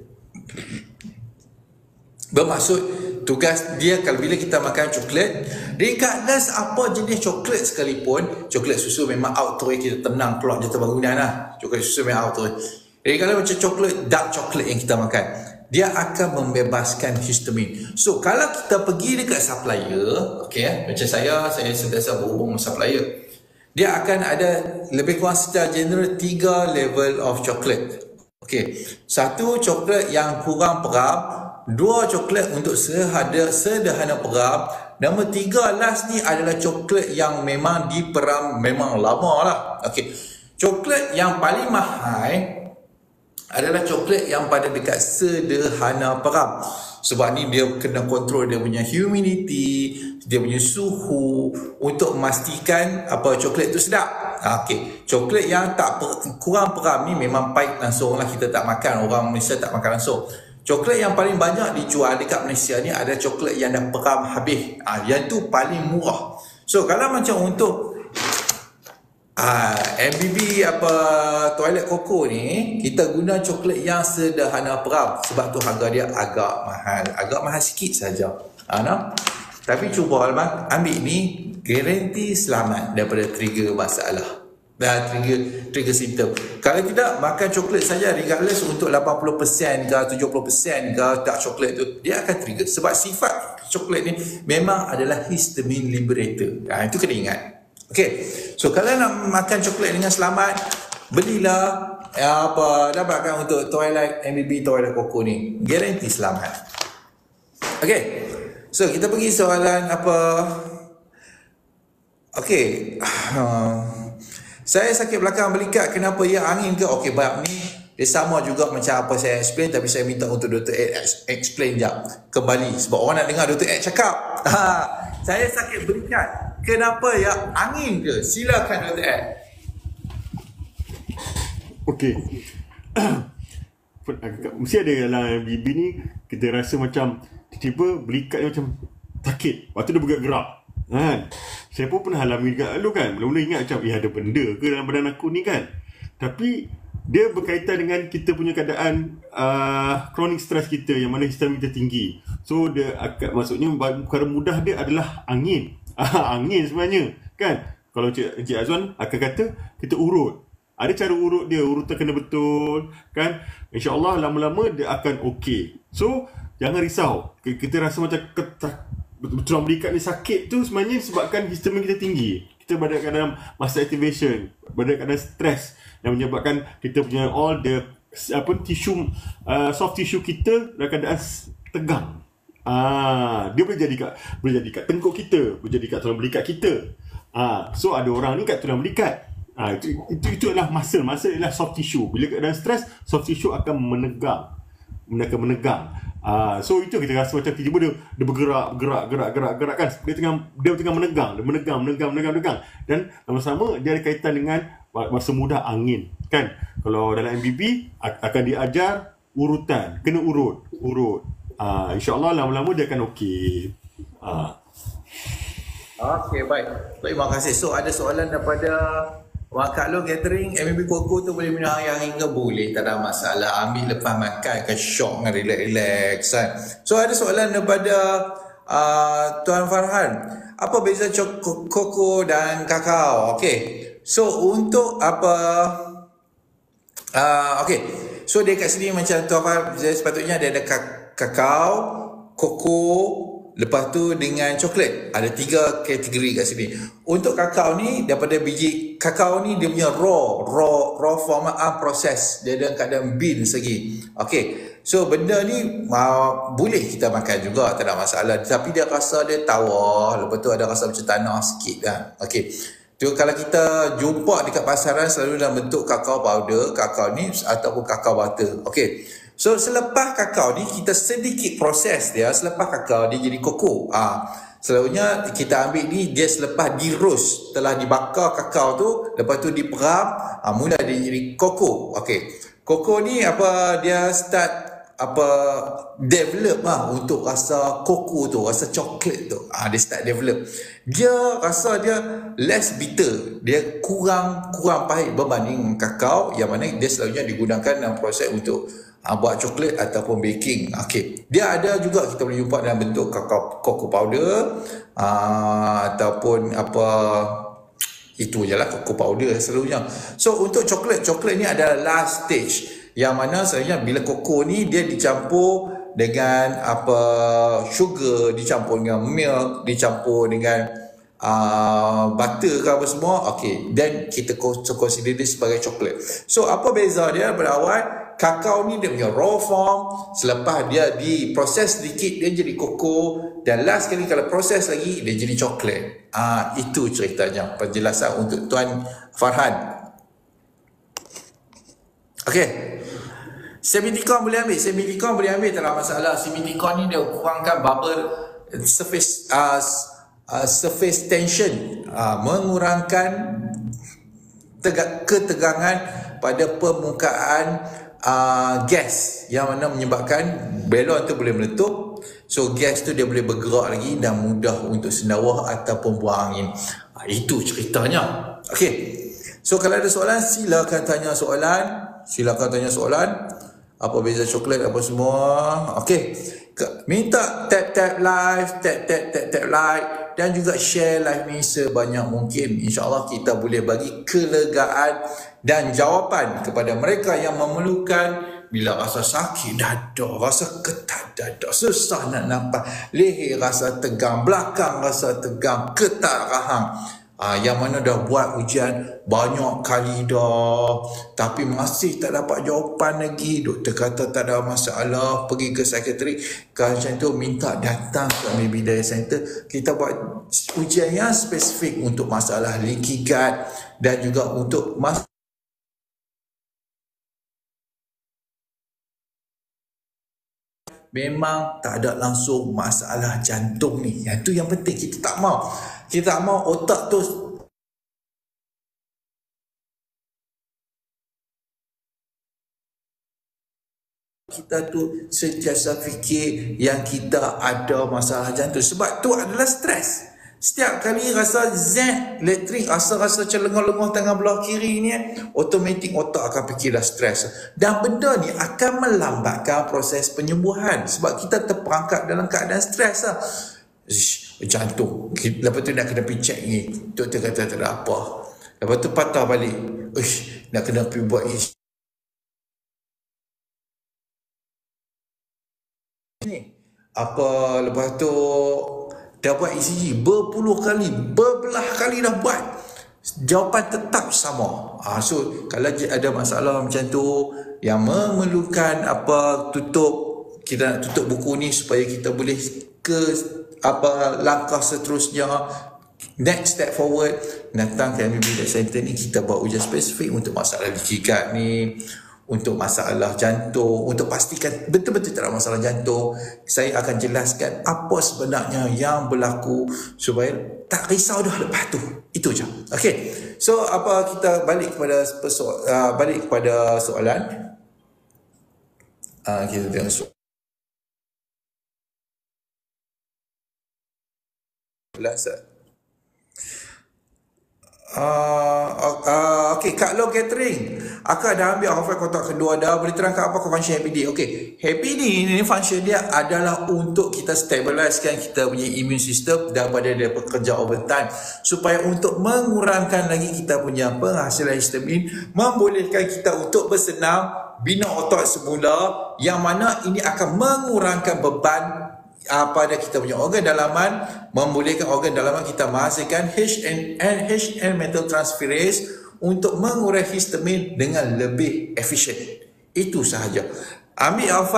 Bermaksud tugas dia kalau bila kita makan coklat, regardless apa jenis coklat sekalipun, coklat susu memang out terus, kita tenang keluar jatuh bangunan lah. Coklat susu memang out terus. Regardless macam coklat, dark coklat yang kita makan, dia akan membebaskan histamin. So kalau kita pergi dekat supplier, okey, macam saya sentiasa berhubung dengan supplier, dia akan ada lebih kurang secara general 3 level of coklat. Okey, 1 coklat yang kurang peram, 2 coklat untuk sederhana peram, nombor 3 last ni adalah coklat yang memang diperam memang lama lah. Okey, coklat yang paling mahal adalah coklat yang pada dekat sederhana peram. Sebab ni dia kena kontrol dia punya humidity, dia punya suhu untuk memastikan apa coklat tu sedap. Okey, coklat yang kurang peram ni memang pahit langsung lah, kita tak makan, orang Malaysia tak makan langsung. Coklat yang paling banyak dijual dekat Malaysia ni ada coklat yang dah peram habis. Yang tu paling murah. So kalau macam untuk MBB toilet koko ni, kita guna coklat yang sederhana peram, sebab tu harga dia agak mahal sikit saja. Tapi cuba ambil ni, garanti selamat daripada trigger masalah dan trigger simptom. Kalau tidak, makan coklat saja regardless untuk 80% ke 70% ke dark coklat tu, dia akan trigger. Sebab sifat coklat ni memang adalah histamine liberator. Itu kena ingat. Okey, so kalau nak makan coklat dengan selamat, belilah dapatkan untuk toilet MBB toilet koko ni, garanti selamat. Okey, so kita pergi soalan apa. Okey, saya sakit belakang belikat, kenapa ya angin ke? Okey, bab ni dia sama juga macam apa saya explain, tapi saya minta untuk Dr. Ed explain jap kembali, sebab orang nak dengar Dr. Ed cakap. Saya sakit belikat, kenapa ya angin ke? Silakan Dr. Ed. Okey. Mesti ada dalam BB ni, kita rasa macam tiba-tiba belikat dia macam sakit, lepas tu dia bergerak. Saya pun pernah alami dekat lu kan. Mula-mula ingat macam ada benda ke dalam badan aku ni kan. Tapi dia berkaitan dengan kita punya keadaan chronic stress kita yang mana histamin kita tinggi. So dia akan, maksudnya perkara mudah dia adalah angin. Angin sebenarnya kan. Kalau Encik Azwan akan kata kita urut. Ada cara urut dia, urutan kena betul kan. InsyaAllah lama-lama dia akan okey. So jangan risau. Kita rasa macam tulang belikat ni sakit tu sebenarnya sebabkan histamin kita tinggi. Kita berada dalam masa activation, berada dalam stres yang menyebabkan kita punya all the tissue, soft tissue kita dalam keadaan tegang. Dia boleh jadi kat tengkuk kita, boleh jadi kat tulang belikat kita. So ada orang ni kat tulang belikat. Itu adalah muscle adalah soft tissue. Bila keadaan stres, soft tissue akan menegang. So itu kita rasa macam tiba-tiba dia bergerak kan. Dia tengah menegang. Dan sama-sama dia ada kaitan dengan masa muda angin kan. Kalau dalam MBB akan diajar urutan, kena urut. InsyaAllah lama-lama dia akan okey. Okey, baik. Terima kasih. So ada soalan daripada Kak Long catering, MBB koko tu boleh minum hari-hari ke? Boleh, tak ada masalah. Ambil lepas makan ke syok dengan relax kan. So ada soalan daripada Tuan Farhan. Apa beza koko dan kakao? Okey. So untuk apa okey. So dia kat sini macam Tuan Farhan, sepatutnya dia ada kakao, koko, lepas tu dengan coklat. Ada 3 kategori kat sini. Untuk kakao ni, daripada biji kakao ni dia punya raw form, unprocessed. Dia dalam keadaan beans lagi. Okay. So benda ni boleh kita makan juga, tak ada masalah. Tapi dia rasa dia tawar. Lepas tu ada rasa macam tanah sikit kan. Okay. Tu kalau kita jumpa dekat pasaran selalu dalam bentuk kakao powder, kakao ni ataupun kakao butter. Okay. So selepas kakao ni kita sedikit proses dia. Selepas kakao dia jadi koko. Selalunya kita ambil ni dia selepas di roast, telah dibakar kakao tu, lepas tu diperam, mula dia jadi koko. Okey. Koko ni apa dia start develop untuk rasa koko tu, rasa coklat tu. Dia start develop. Dia rasa dia less bitter, dia kurang pahit berbanding kakao yang mana dia selalunya digunakan dalam proses untuk buat coklat ataupun baking. Okey. Dia ada juga kita boleh jumpa dalam bentuk cocoa powder ataupun apa itu je lah, cocoa powder selalunya. So untuk coklat ni adalah last stage yang mana selalunya bila koko ni dia dicampur dengan sugar, dicampur dengan milk, dicampur dengan butter ke apa semua. Okey, then kita consider dia sebagai coklat. So apa beza dia pada awal? Kakao ni dia punya raw form, selepas dia diproses sedikit dia jadi koko, dan last kali kalau proses lagi dia jadi coklat. Itu ceritanya, penjelasan untuk Tuan Farhan. Okey. Semiticon boleh ambil, tak ada masalah. Semiticon ni dia kurangkan bubble surface tension, mengurangkan ketegangan pada permukaan gas yang mana menyebabkan balon tu boleh meletup. So gas tu dia boleh bergerak lagi dan mudah untuk sendawa ataupun buang angin. Itu ceritanya. Okey. So kalau ada soalan silakan tanya soalan. Apa beza coklat apa semua. Okey. Minta tap like dan juga share live ni sebanyak mungkin. InsyaAllah kita boleh bagi kelegaan dan jawapan kepada mereka yang memerlukan bila rasa sakit dada, rasa ketat dada, susah nak nampak, leher rasa tegang, belakang rasa tegang, ketat rahang. Yang mana dah buat ujian banyak kali dah tapi masih tak dapat jawapan lagi. Doktor kata tak ada masalah, pergi ke psikiatrik. Kalau macam tu minta datang ke MBB Daya Center. Kita buat ujian yang spesifik untuk masalah leaky gut dan juga untuk memang tak ada langsung masalah jantung ni. Yang tu yang penting. Kita tak mau otak tu kita tu sentiasa fikir yang kita ada masalah jantung. Sebab tu adalah stres. Setiap kali rasa elektrik, rasa macam lengah-lengah tangan belah kiri ni, automatik otak akan fikir dah stres. Dan benda ni akan melambatkan proses penyembuhan sebab kita terperangkap dalam keadaan stres lah. Jantung. Lepas tu nak kena pergi check ni. Doktor kata tak ada apa. Lepas tu patah balik. Nak kena pergi buat ni. Apa lepas tu dah buat ECG berpuluh kali, berbelah kali dah buat. Jawapan tetap sama. So kalau ada masalah macam tu yang memerlukan kita nak tutup buku ni supaya kita boleh ke langkah seterusnya, next step forward, datang ke MBB Center ni, kita buat ujian spesifik untuk masalah leaky gut ni, untuk masalah jantung, untuk pastikan betul-betul tak ada masalah jantung. Saya akan jelaskan apa sebenarnya yang berlaku supaya tak risau dah lepas tu. Itu je. Okey. So kita balik kepada soalan. Kita tengok soalan. Okey, Kak Long Catering, akak dah ambil offer kontak kedua dah. Boleh terangkan apa function Happy D? Okey, Happy D ni function dia adalah untuk kita stabilisekan kita punya immune system daripada dia bekerja overtime, supaya untuk mengurangkan lagi kita punya penghasilan histamin, membolehkan kita untuk bersenam, bina otak semula, yang mana ini akan mengurangkan beban pada kita punya organ dalaman, membolehkan organ dalaman kita menghasilkan HN methyltransferase untuk mengurai histamin dengan lebih efisien. Itu sahaja. Ambil L5,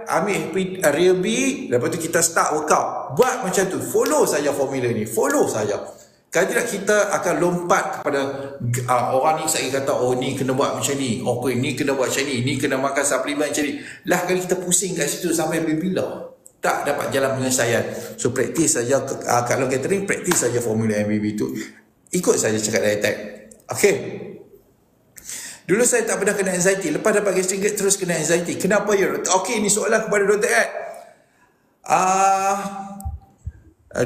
ambil Real B, lepas tu kita start workout. Buat macam tu, follow saja formula ni, follow saja. Kalau tidak kita akan lompat kepada orang ni saya kata, oh ni kena buat macam ni, ni kena buat macam ni kena makan suplemen macam ni. Lah kali kita pusing kat situ sampai bila tak dapat jalan penyelesaian. So praktis saja kalau catering, praktis saja formula MBB tu. Ikut saja cakap diet type. Okey. Dulu saya tak pernah kena anxiety, lepas dapat gastric gut terus kena anxiety. Kenapa ya? Okey, ni soalan kepada Dr. Ed.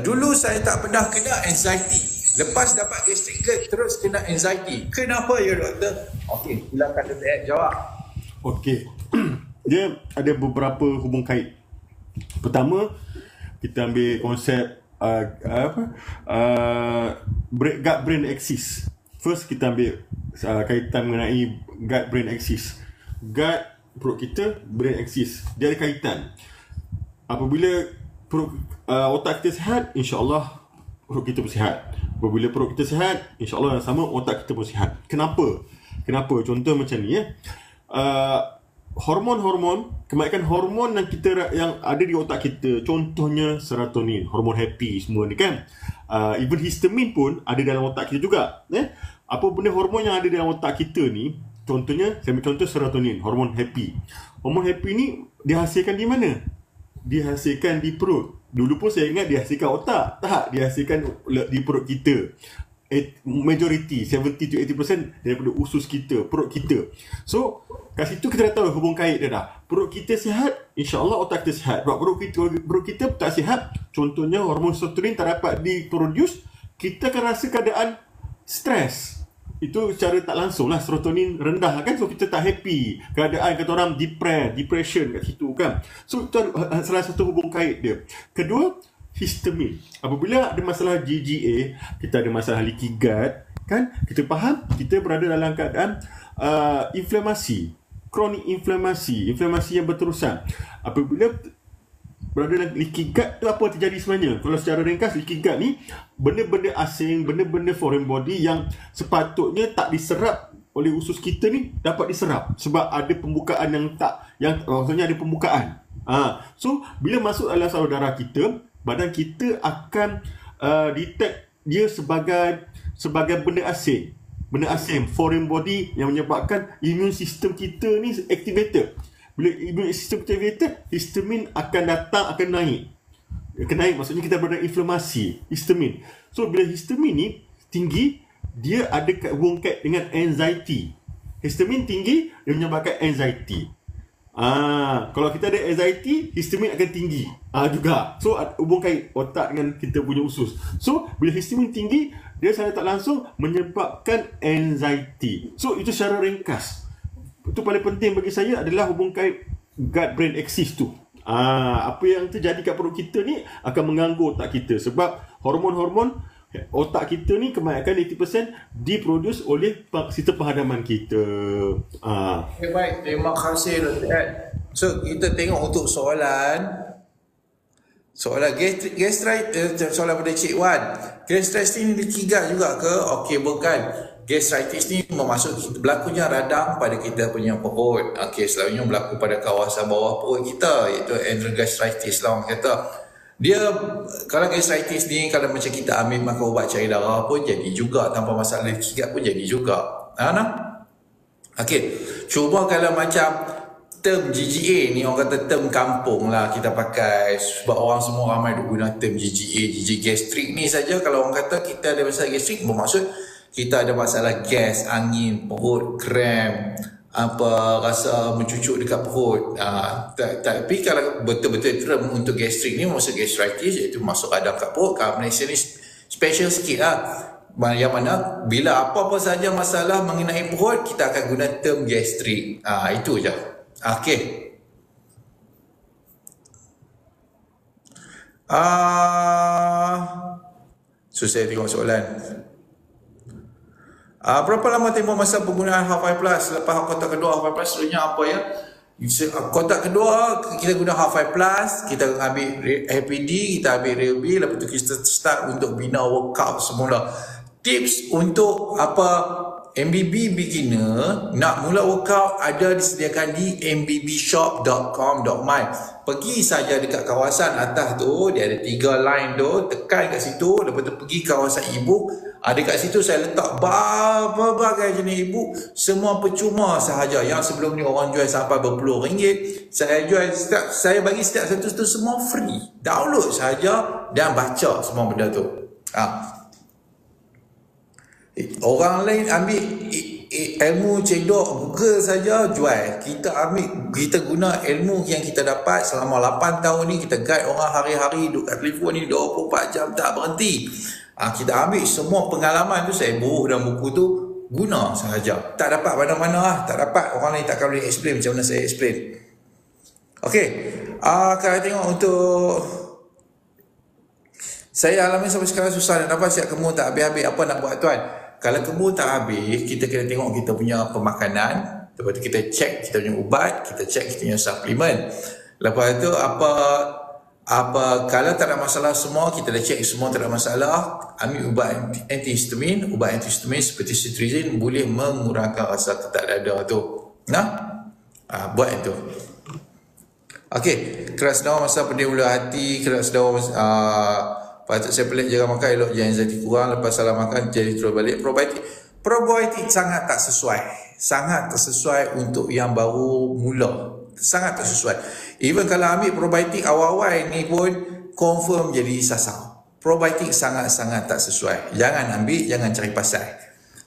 Dulu saya tak pernah kena anxiety, lepas dapat gastric gut terus kena anxiety. Kenapa ya doktor? Okey, silakan Dr. Ed jawab. Okey. Dia ada beberapa hubung kait. Pertama, kita ambil konsep gut brain axis. First kita ambil kaitan mengenai gut brain axis. Gut perut kita, brain axis, dia ada kaitan. Apabila otak kita sihat, insya-Allah perut kita pun sihat. Apabila perut kita sihat, insya-Allah yang sama otak kita pun sihat. Kenapa? Contoh macam ni hormon-hormon, kebanyakan hormon yang ada di otak kita, contohnya serotonin, hormon happy semua ni kan. Even histamin pun ada dalam otak kita juga. Apa benda hormon yang ada dalam otak kita ni, contohnya saya ambil contoh serotonin, hormon happy. Hormon happy ni dihasilkan di mana? Dihasilkan di perut. Dulu pun saya ingat dihasilkan otak. Tak, dihasilkan di perut kita. Majority 70 to 80% daripada usus kita, perut kita. So kat situ kita dah tahu hubung kait dia dah. Perut kita sihat, insya-Allah otak kita sihat. Perut kita tak sihat, contohnya hormon serotonin tak dapat diproduce, kita akan rasa keadaan stres. Itu secara tak langsung lah, serotonin rendah kan, so kita tak happy. Keadaan kata orang depression kat situ kan. So itu salah satu hubung kait dia. Kedua, histamin. Apabila ada masalah GGA, kita ada masalah leaky gut kan, kita faham kita berada dalam keadaan inflamasi, kronik inflamasi yang berterusan. Apabila berada dalam leaky gut tu, apa terjadi sebenarnya? Kalau secara ringkas, leaky gut ni benda-benda asing, benda-benda foreign body yang sepatutnya tak diserap oleh usus kita ni dapat diserap sebab ada pembukaan maksudnya ada pembukaan. So bila masuk dalam saluran darah kita, badan kita akan detect dia sebagai benda asing, foreign body yang menyebabkan immune system kita ni activated. Bila immune system activated, histamin akan datang, akan naik, maksudnya kita berada inflamasi, histamin. So bila histamin ni tinggi, dia ada hubung kait dengan anxiety. Histamin tinggi, dia menyebabkan anxiety. Kalau kita ada anxiety, histamin akan tinggi juga. So hubung kait otak dengan kita punya usus. So bila histamin tinggi, dia secara tak langsung menyebabkan anxiety. So itu secara ringkas. Itu paling penting bagi saya adalah hubung kait gut brain axis tu. Apa yang terjadi kat perut kita ni akan mengganggu otak kita. Sebab hormon-hormon otak kita ni kebanyakan 80% diproduce oleh sistem penghadaman kita. Okay, baik, terima kasih Dr. Ed. So kita tengok untuk soalan gastritis, soalan pada Cik Wan. Gastritis ni dikigat juga ke? Okey, bukan. Gastritis ni berlakunya radang pada kita punya perut. Okey, selalunya berlaku pada kawasan bawah perut kita, iaitu enterogastritis lah orang kata. Dia, kalau gastritis ni, kalau macam kita ambil makan ubat cair darah pun jadi juga, tanpa masalah kigat pun jadi juga. Okey, cuba kalau macam term GGA ni, orang kata term kampung lah kita pakai, sebab orang semua ramai guna term GGA gastrik ni saja. Kalau orang kata kita ada masalah gastrik, bermaksud kita ada masalah gas, angin, perut, kram, rasa mencucuk dekat perut. Tapi kalau betul-betul term untuk gastrik ni, maksud gastritis, iaitu masuk radang kat perut. Kalau Malaysia ni special sikit lah, yang mana bila apa-apa saja masalah mengenai perut, kita akan guna term gastrik. Itu je. Okey. So saya tengok soalan. Berapa lama tempoh masa penggunaan Half-Life Plus lepas kotak kedua Half-Life Plus? Sebenarnya apa ya? Kotak kedua kita guna Half-Life Plus, kita ambil HPD, kita ambil Real B, lepas tu kita start untuk bina workout semula. Tips untuk MBB beginner nak mula workout ada disediakan di mbbshop.com.my. Pergi saja dekat kawasan atas tu, dia ada 3 line tu, tekan kat situ, lepas tu pergi kawasan e-book. Dekat situ saya letak berbagai jenis e-book, semua percuma sahaja. Yang sebelum ni orang jual sampai berpuluh ringgit, saya bagi setiap satu tu semua free. Download sahaja dan baca semua benda tu. Orang lain ambil ilmu cedok Google saja jual. Kita guna ilmu yang kita dapat selama 8 tahun ni. Kita guide orang hari-hari duduk kat telefon ni 24 jam tak berhenti. Kita ambil semua pengalaman tu, saya buruh dalam buku tu, guna sahaja. Tak dapat mana-mana lah, tak dapat. Orang lain takkan boleh explain macam mana saya explain. Okey, kalau tengok untuk saya alami sampai sekarang susah nak dapat siap kemur tak habis-habis. Apa nak buat tuan? Kalau kemur tak habis, kita kena tengok kita punya pemakanan. Lepas tu kita check kita punya ubat, kita check kita punya suplemen. Lepas tu kalau tak ada masalah semua, kita dah check semua tak ada masalah, ambil ubat antihistamin. Ubat antihistamin seperti cetirizine boleh mengurangkan rasa ketak dada tu. Buat itu. Okey, keras dawa masa pedih ulu hati, keras dawa patut saya pelik jangan makan, elok jangan anxiety kurang, lepas salah makan jadi terus balik. Probiotik sangat tak sesuai untuk yang baru mula, sangat tak sesuai. Even kalau ambil probiotik awal-awal ni pun confirm jadi sasar. Probiotik sangat-sangat tak sesuai. Jangan ambil, jangan cari pasal.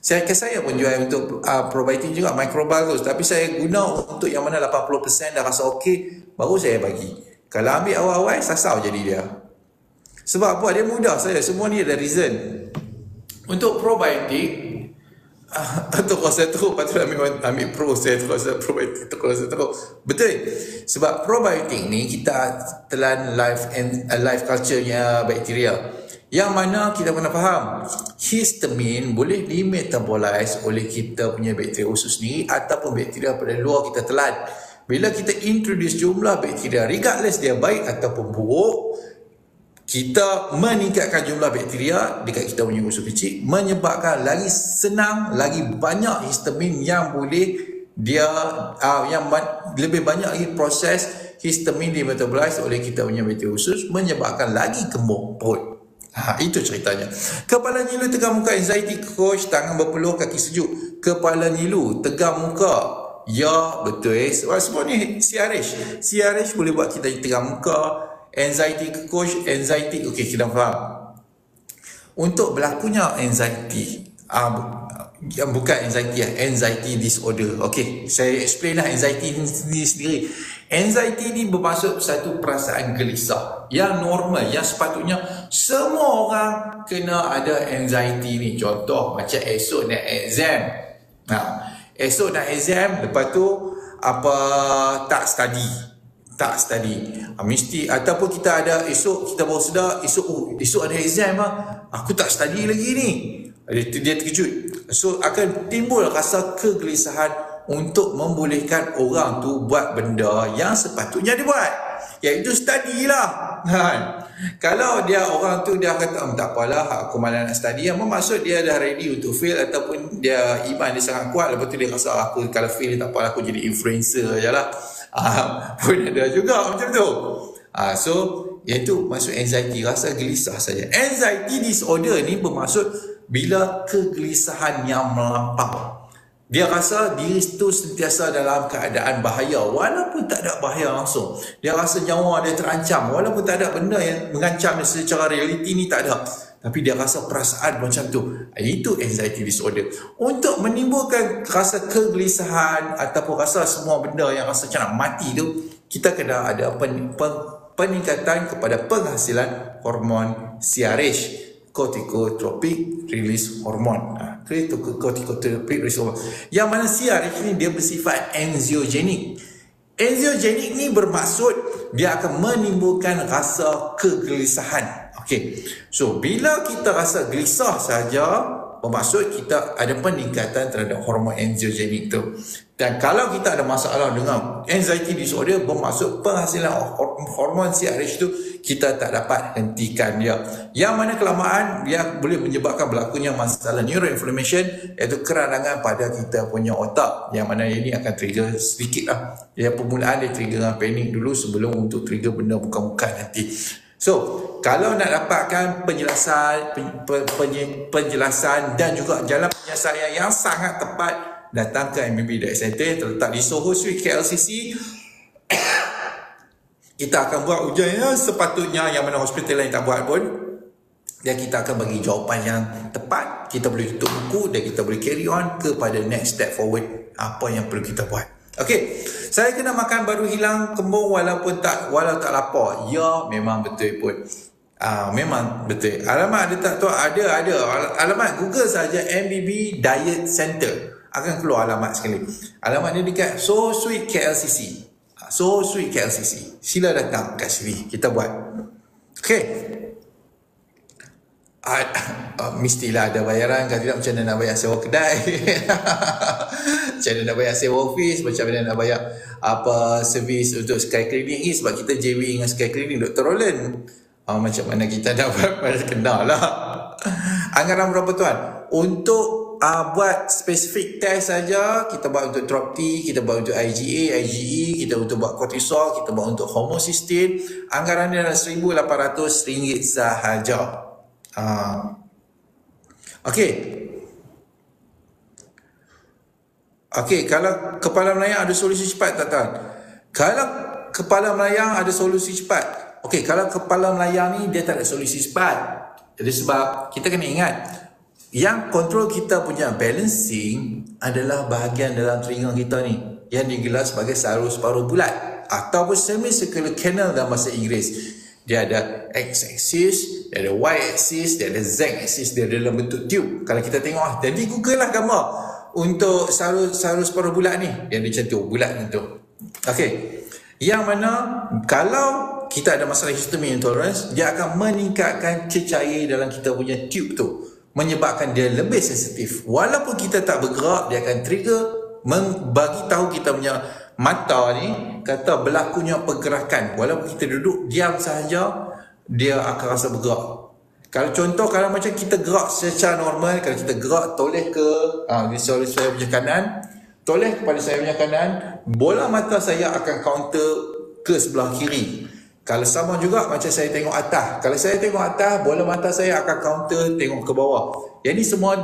Saya pun jual untuk probiotik juga, microbial tu, tapi saya guna untuk yang mana 80% dah rasa okey, baru saya bagi. Kalau ambil awal-awal sasar jadi dia. Sebab apa? Dia mudah saya. Semua ni ada reason. Untuk probiotik, untuk kuasa teruk, patut ambil pro, saya terasa probiotik, kuasa teruk. Betul. Sebab probiotik ni kita telan life culture-nya bakteria. Yang mana kita kena faham, histamin boleh dimetabolize oleh kita punya bakteria usus sendiri ataupun bakteria pada luar kita telan. Bila kita introduce jumlah bakteria, regardless dia baik ataupun buruk, kita meningkatkan jumlah bakteria dekat kita punya usus kecil, menyebabkan lagi senang, lagi banyak histamin yang boleh dia lebih banyak lagi proses histamin dimetabolize oleh kita punya bakteria usus, menyebabkan lagi kemur perut. Itu ceritanya. Kepala nyilu, tegang muka, anxiety, coach, tangan berpeluh, kaki sejuk. Kepala nyilu, tegang muka. Ya, betul. Semua ni CRH boleh buat kita tegang muka. Anxiety coach, okey, kita faham. Untuk berlakunya anxiety, bukan anxiety lah, anxiety disorder. Okey, saya explain lah anxiety ni sendiri. Anxiety ni bermaksud satu perasaan gelisah yang normal, yang sepatutnya semua orang kena ada anxiety ni. Contoh macam esok nak exam. Esok nak exam, lepas tu tak study. Mesti, ataupun kita ada esok, kita baru sedar esok ada exam aku tak study lagi ni. Dia terkejut. So akan timbul rasa kegelisahan untuk membolehkan orang tu buat benda yang sepatutnya dia buat, iaitu study lah. Kalau orang tu dia kata tak apalah aku malas nak study, apa maksud dia dah ready untuk fail, ataupun dia iman dia sangat kuat, lepas tu dia rasa aku kalau fail tak apalah, aku jadi influencer je lah. Pun ada juga macam tu. So iaitu maksud anxiety, rasa gelisah saja. Anxiety disorder ni bermaksud bila kegelisahan yang melampau. Dia rasa diri tu sentiasa dalam keadaan bahaya walaupun tak ada bahaya langsung. Dia rasa nyawa dia terancam walaupun tak ada benda yang mengancam dia secara realiti ni, tak ada. Tapi dia rasa perasaan macam tu. Itu anxiety disorder. Untuk menimbulkan rasa kegelisahan ataupun rasa semua benda yang rasa macam nak mati tu, kita kena ada peningkatan kepada penghasilan hormon CRH, corticotropic release hormone. Corticotropic release hormone. Yang mana CRH ni dia bersifat anxiogenic. Anxiogenic ni bermaksud dia akan menimbulkan rasa kegelisahan. Okey. So bila kita rasa gelisah saja, bermaksud kita ada peningkatan terhadap hormon anxiogenic tu. Dan kalau kita ada masalah dengan anxiety disorder, bermaksud penghasilan hormon CRH tu kita tak dapat hentikan dia. Yang mana kelamaan dia boleh menyebabkan berlakunya masalah neuroinflammation, iaitu kerandangan pada kita punya otak. Yang mana ini akan trigger sedikit lah. Yang permulaan dia trigger dengan panik dulu sebelum untuk trigger benda bukan-bukan nanti. So, kalau nak dapatkan penjelasan dan juga jalan penyelesaian yang sangat tepat, datang ke MBB Diet Center, terletak di Soho Street, KLCC. Kita akan buat ujian yang sepatutnya, yang mana hospital lain tak buat pun, dan kita akan bagi jawapan yang tepat. Kita boleh tutup buku dan kita boleh carry on kepada next step forward, apa yang perlu kita buat. Okey, saya kena makan baru hilang kembung walau tak lapar. Ya, memang betul pun. Memang betul. Alamat ada tak tahu? Ada. Alamat Google saja MBB Diet Center, akan keluar alamat sekali. Alamat ni dekat So Sweet KLCC. So Sweet KLCC. Sila datang kat sini, kita buat. Okey. Mestilah ada bayaran, kalau tidak macam mana nak bayar sewa kedai. Macam mana nak bayar sewa office, macam mana nak bayar servis untuk Sky Clinic ni, sebab kita JW dengan Sky Clinic Dr. Roland. Macam mana kita dapat kenal lah. Anggaran berapa tuan? Untuk buat spesifik test saja, kita buat untuk drop T, kita buat untuk IgA, IgE, kita untuk buat cortisol, kita buat untuk homocysteine. Anggaran dia adalah RM1,800 sahaja. Okey, kalau kepala melayang ada solusi cepat tak tuan? Kalau kepala melayang ada solusi cepat. Okey, kalau kepala melayang ni dia tak ada solusi cepat. Jadi sebab kita kena ingat, yang kontrol kita punya balancing adalah bahagian dalam telinga kita ni, yang digelar sebagai sarus paruh bulat ataupun semicircular canal dalam bahasa Inggeris. Dia ada X-axis, dia ada Y-axis, dia ada Z-axis, dia ada dalam bentuk tube. Kalau kita tengok, jadi Google lah gambar untuk sarus paruh bulat ni, yang dia macam tu, bulat macam tu. Okey, yang mana kalau kita ada masalah histamine intolerance, dia akan meningkatkan cecair dalam kita punya tube tu, menyebabkan dia lebih sensitif. Walaupun kita tak bergerak, dia akan trigger, bagi tahu kita punya mata ni kata berlakunya pergerakan. Walaupun kita duduk diam sahaja, dia akan rasa bergerak. Kalau contoh, kalau macam kita gerak secara normal, kalau kita gerak toleh ke di saya punya kanan, toleh kepada saya punya kanan, bola mata saya akan counter ke sebelah kiri. Kalau sama juga macam saya tengok atas, kalau saya tengok atas, bola mata saya akan counter tengok ke bawah. Jadi semua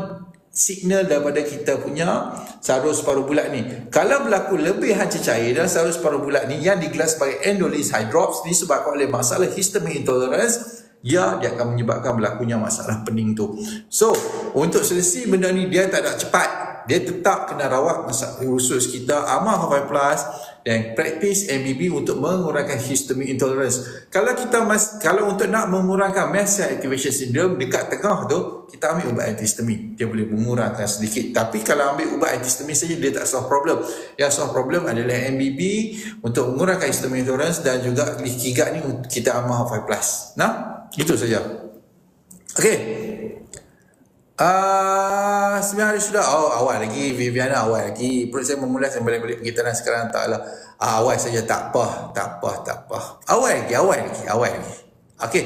signal daripada kita punya sarus paruh bulat ni. Kalau berlaku lebihan cecair dalam sarus paruh bulat ni yang digelar sebagai endolys hydrops, disebabkan oleh masalah histamine intolerance, ya dia akan menyebabkan berlakunya masalah pening tu. So untuk solusi benda ni dia tak ada cepat, dia tetap kena rawat masalah usus kita, amal 5 plus dan praktis MBB untuk mengurangkan histamine intolerance. Kalau kalau untuk nak mengurangkan mast cell activation syndrome dekat tengah tu, kita ambil ubat antihistamin, dia boleh mengurangkan sedikit. Tapi kalau ambil ubat antihistamin saja dia tak solve problem. Yang solve problem adalah MBB untuk mengurangkan histamine intolerance dan juga leaky gut ni kita amal 5 plus. Nah, itu saja. Okey. 9 hari sudah. Oh, awal lagi Viviana, awal lagi. Perut saya memulai, saya balik-balik pergi tanah sekarang taklah. Awal saja, tak apa. Awal lagi. Okey.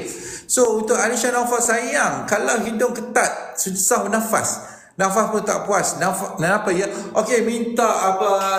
So untuk Anisha Naufal, sayang kalau hidung ketat, susah bernafas, nafas pun tak puas, kenapa ya? Okey, minta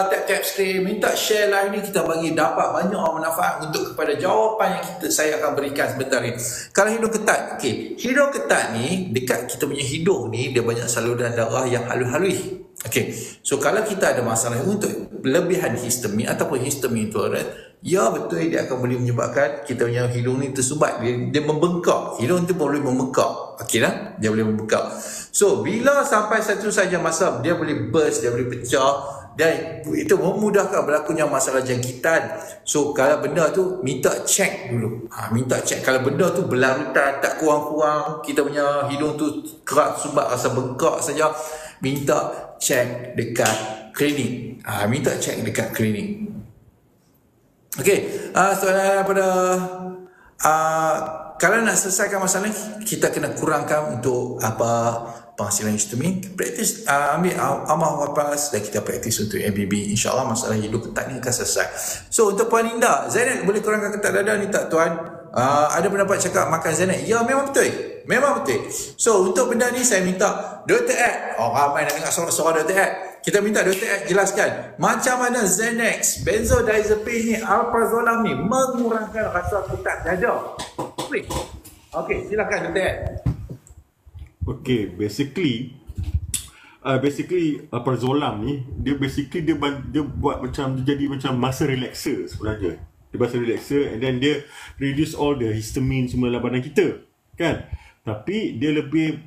tap screen, minta share live ni, kita bagi dapat banyak manfaat untuk kepada jawapan yang saya akan berikan sebentar ni. Kalau hidung ketat, okey, hidung ketat ni dekat kita punya hidung ni dia banyak saluran darah yang halus-halus. Okey, so kalau kita ada masalah untuk lebihan histamin ataupun histamin intolerant, ya betul dia akan boleh menyebabkan kita punya hidung ni tersumbat, dia membengkak, hidung tu boleh membengkak. Okey lah, dia boleh membengkak. So bila sampai satu saja masa dia boleh burst, dia boleh pecah, dan itu memudahkan berlakunya masalah jangkitan. So kalau benda tu minta check dulu, minta check. Kalau benda tu berlarutan, tak kurang-kurang kita punya hidung tu kerak sumbat, rasa bengkak saja, minta check dekat klinik. Minta check dekat klinik. Okey, soalan daripada kalau nak selesaikan masalah ni, kita kena kurangkan untuk penghasilan histamin. Praktis ambil amal wapas dan kita praktis untuk MBB. InsyaAllah masalah hidup ketat ni akan selesai. So untuk Puan Linda, Zainab boleh kurangkan ketat dada ni tak tuan? Ada pendapat cakap makan Zainab? Ya, memang betul. Memang betul. So untuk benda ni saya minta Dr. Ed, ramai nak dengar suara Dr. Ed. Kita minta Dr. Ed jelaskan macam mana Xanax, benzodiazepine ni, alprazolam ni mengurangkan rasa ketat dada. Okey, silakan Dr. Ed. Okay, basically alprazolam ni dia buat macam, dia jadi macam masa relaxer sebenarnya. Dia masa relaxer and then dia reduce all the histamine semua dalam badan kita, kan? Tapi dia lebih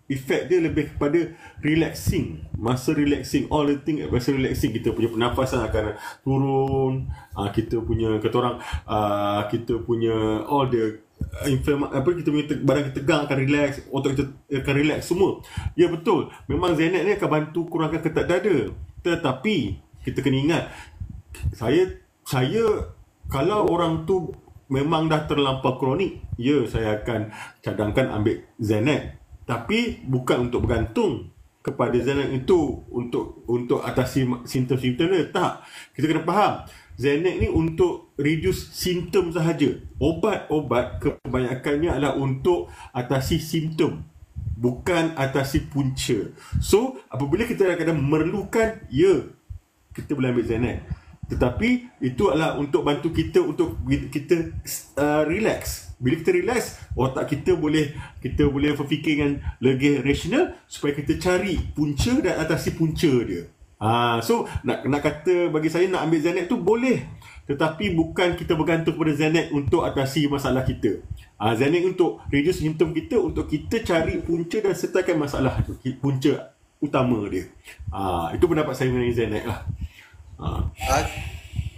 efek dia lebih kepada relaxing, masa relaxing, all the thing masa relaxing. Kita punya pernafasan akan turun, kita punya kita punya all the kita punya badan kita tegang akan relax, otak kita akan relax semua. Ya betul, memang Xanax ni akan bantu kurangkan ketat dada. Tetapi kita kena ingat, saya kalau orang tu memang dah terlampau kronik, ya saya akan cadangkan ambil Xanax. Tapi bukan untuk bergantung kepada Xanax itu untuk atasi simptom-simptom dia. Tak. Kita kena faham, Xanax ni untuk reduce simptom sahaja. Obat-obat kebanyakannya adalah untuk atasi simptom, bukan atasi punca. So, apabila kita kadang-kadang memerlukan, ya, kita boleh ambil Xanax. Tetapi itu adalah untuk bantu kita, untuk kita relax. Bila kita relax, otak kita boleh berfikir dengan lebih rasional supaya kita cari punca dan atasi punca dia. So nak kata bagi saya nak ambil Xanax tu boleh, tetapi bukan kita bergantung kepada Xanax untuk atasi masalah kita. Xanax untuk reduce simptom kita, untuk kita cari punca dan sertakan masalah punca utama dia. Itu pendapat saya mengenai Xanax lah.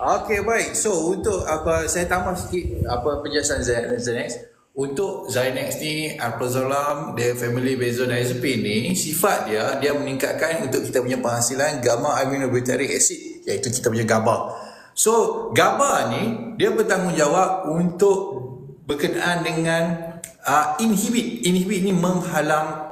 Okey, baik. So untuk saya tambah sikit penjelasan Xanax. Untuk Xanax ni, alprazolam, dia family benzodiazepine ni, sifat dia meningkatkan untuk kita punya penghasilan gamma aminobutyric acid, iaitu kita punya GABA. So GABA ni dia bertanggungjawab untuk berkenaan dengan inhibit ni menghalang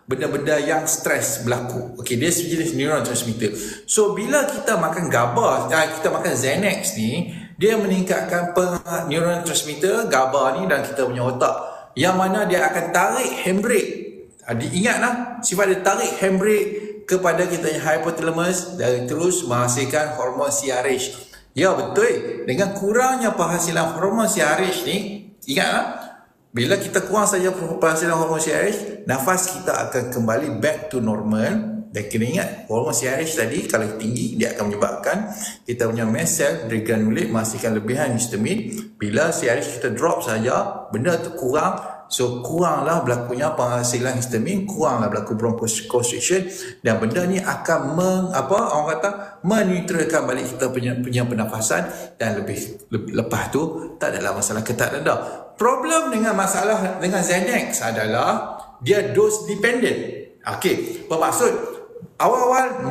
benda-benda yang stres berlaku. Okey, dia sejenis neurotransmitter. So bila kita makan GABA, kita makan Xanax ni, dia meningkatkan neurotransmitter GABA ni dalam kita punya otak, yang mana dia akan tarik handbrake. Ingatlah, sifat dia tarik handbrake kepada kita punya hypothalamus dan terus menghasilkan hormon CRH. Ya betul, dengan kurangnya penghasilan hormon CRH ni, ingatlah, bila kita kurang saja penghasilan hormon CRH, nafas kita akan kembali back to normal. Dan kena ingat, hormon CRH tadi kalau tinggi, dia akan menyebabkan kita punya mast cell degranulate, menghasilkan lebihan histamin. Bila CRH kita drop saja, benda tu kurang, so kuranglah berlakunya penghasilan histamin, kuranglah berlaku bronchoconstriction, dan benda ni akan menetralkan balik kita punya pernafasan, dan lepas tu tak adalah masalah ketat dada. Problem dengan masalah dengan Xanax adalah dia dose dependent. Okey, bermaksud awal-awal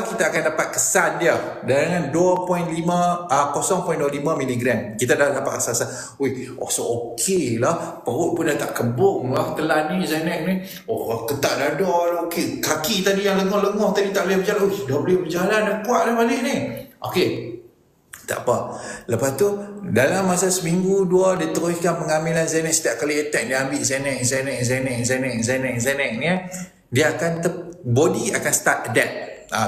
kita akan dapat kesan dia dengan 0.25 mg. Kita dah dapat rasa, so okey lah, perut pun dah tak kembung lah, telan ni Xanax ni, ketat dada lah, okey, kaki tadi yang lengah-lengah tadi tak boleh berjalan, dah boleh berjalan, dah kuat dah balik ni. Okey, tak apa. Lepas tu dalam masa seminggu dua, dia teruskan pengambilan Xanax. Setiap kali attack dia ambil Xanax ni, dia akan body akan start adapt.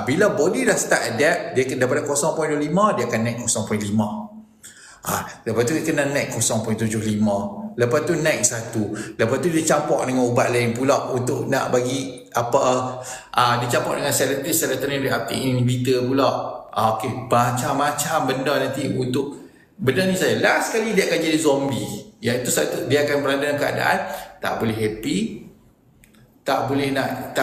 Bila body dah start adapt, dia daripada 0.25 dia akan naik 0.5. Lepas tu dia kena naik 0.75. Lepas tu naik 1. Lepas tu dia campur dengan ubat lain pula untuk nak bagi dia campur dengan serotonin reuptake inhibitor pula. Okey, macam-macam benda nanti untuk benda ni saya. Last kali dia akan jadi zombie. Iaitu satu, dia akan berada dalam keadaan tak boleh happy, tak boleh nak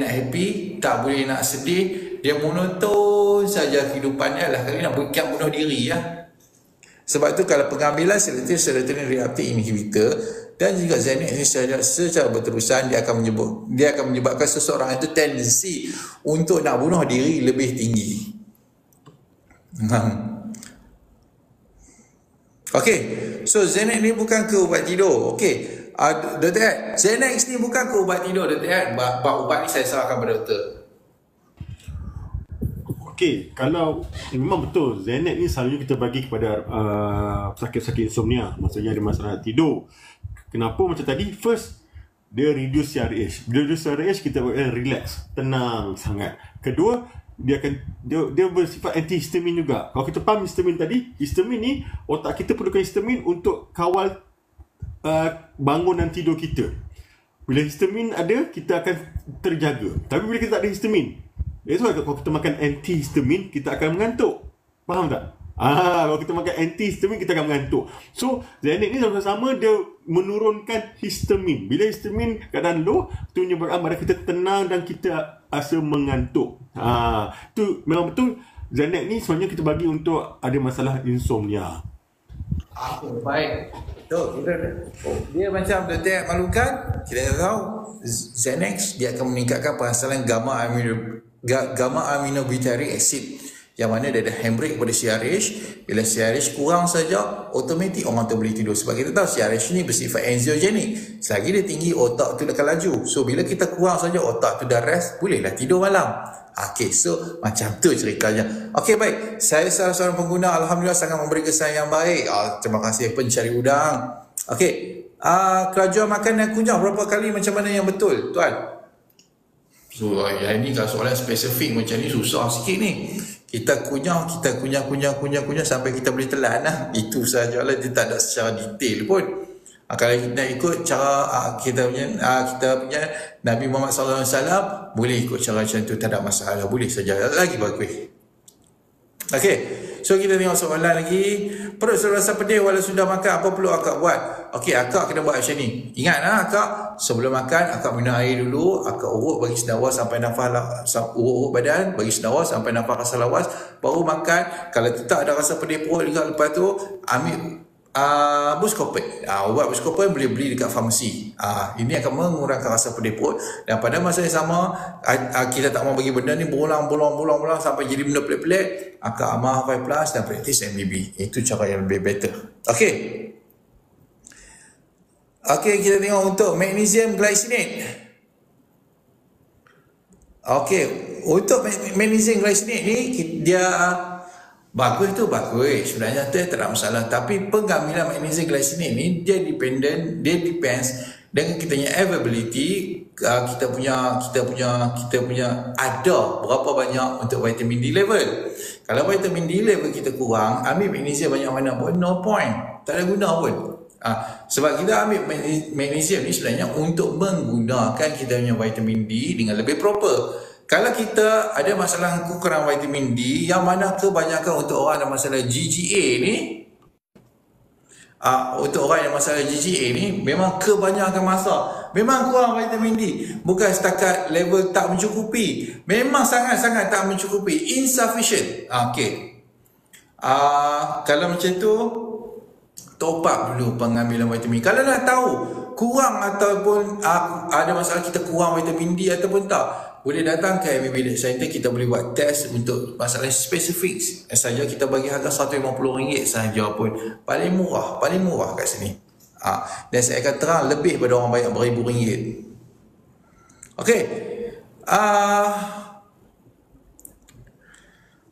happy, tak boleh nak sedih. Dia monoton saja kehidupannya lah. Kali nak bunuh diri ya. Sebab tu kalau pengambilan serotonin reuptake inhibitor dan juga Xanax ni secara berterusan, dia akan menyebabkan seseorang itu tendensi untuk nak bunuh diri lebih tinggi. Okey, so Xanax ni bukan ke ubat tidur. Okey, Dr. Ed, Xanax ni bukan ke ubat tidur, Dr. Ed. Ubat ni saya serahkan pada doktor. Okey, kalau memang betul Xanax ni selalunya kita bagi kepada sakit-sakit insomnia, maksudnya ada masalah tidur. Kenapa macam tadi? First, dia reduce CRH. Bila reduce CRH, kita akan relax, tenang sangat. Kedua, dia bersifat antihistamin juga. Kalau kita paham histamin tadi, histamin ni otak kita perlukan histamin untuk kawal bangunan tidur kita. Bila histamin ada, kita akan terjaga. Tapi bila kita tak ada histamin, itu kalau kita makan antihistamin, kita akan mengantuk. Faham tak? Kalau kita makan antihistamin, kita akan mengantuk. So Xanax ni sama-sama dia menurunkan histamin. Bila histamin keadaan low, itu menyebabkan badan kita tenang dan kita rasa mengantuk. Tu memang betul. Xanax ni sebenarnya kita bagi untuk ada masalah insomnia. Baik. Dia macam Dr. malukan, kita tahu Xanax dia akan meningkatkan penghasilkan gamma aminobutyric acid, yang mana dia ada handbrake pada CRH. Bila CRH kurang saja, automatik orang tu boleh tidur. Sebab kita tahu CRH ni bersifat anxiogenik. Selagi dia tinggi, otak tu akan laju. So bila kita kurang saja, otak tu dah rest, bolehlah tidur malam. Okey, so macam tu ceritanya. Okey, baik. Saya salah seorang pengguna, alhamdulillah sangat memberi kesan yang baik. Terima kasih pencari udang. Okey, kelajuan makan dan kunyah berapa kali, macam mana yang betul, tuan? So yang ni kalau soalan spesifik macam ni susah sikit ni. Kita kunyah sampai kita boleh telan lah. Itu sajalah, dia tak ada secara detail pun. Kalau kita nak ikut cara kita punya Nabi Muhammad SAW, boleh ikut cara macam tu, tak ada masalah, boleh saja, lagi bagus. Okey, so kita tengok soalan lagi. Perut rasa pedih walau sudah makan, apa perlu akak buat? Okey, akak kena buat macam ni. Ingatlah akak, sebelum makan akak minum air dulu, akak urut bagi senawa sampai nafas, urut badan bagi senawa sampai nafas rasa lawas, baru makan. Kalau tetap ada rasa pedih perut juga, lepas tu ambil Buscopan. Ubat Buscopan boleh beli dekat farmasi. Ini akan mengurangkan rasa pedih perut. Dan pada masa yang sama, kita tak mau bagi benda ni berulang sampai jadi benda pelik-pelik. Akak amal 5 plus dan praktis MBB. Itu cara yang lebih better. Okey. Okey, kita tengok untuk magnesium glycinate. Okey, untuk magnesium glycinate ni dia bagus tu bagus, sebenarnya tu tak ada masalah. Tapi pengambilan magnesium glycinate ni dia depends dengan kita punya availability, kita punya ada berapa banyak untuk vitamin D level. Kalau vitamin D level kita kurang, ambil magnesium banyak mana pun no point, tak ada guna pun. Sebab kita ambil magnesium ni sebenarnya untuk menggunakan kita punya vitamin D dengan lebih proper. Kalau kita ada masalah kekurangan vitamin D, yang mana kebanyakan untuk orang ada masalah GGA ni, untuk orang yang masalah GGA ni, memang kebanyakan masa memang kurang vitamin D. Bukan setakat level tak mencukupi, memang sangat-sangat tak mencukupi, insufficient. Kalau macam tu, top up dulu pengambilan vitamin. Kalau nak tahu kurang ataupun ada masalah kita kurang vitamin D ataupun tak, boleh datang ke MBB Diet Center. Kita boleh buat test untuk masalah spesifik saja. Kita bagi harga RM150 sahaja pun. Paling murah kat sini. Dan saya akan terang lebih pada orang bayar beribu ringgit. Okey.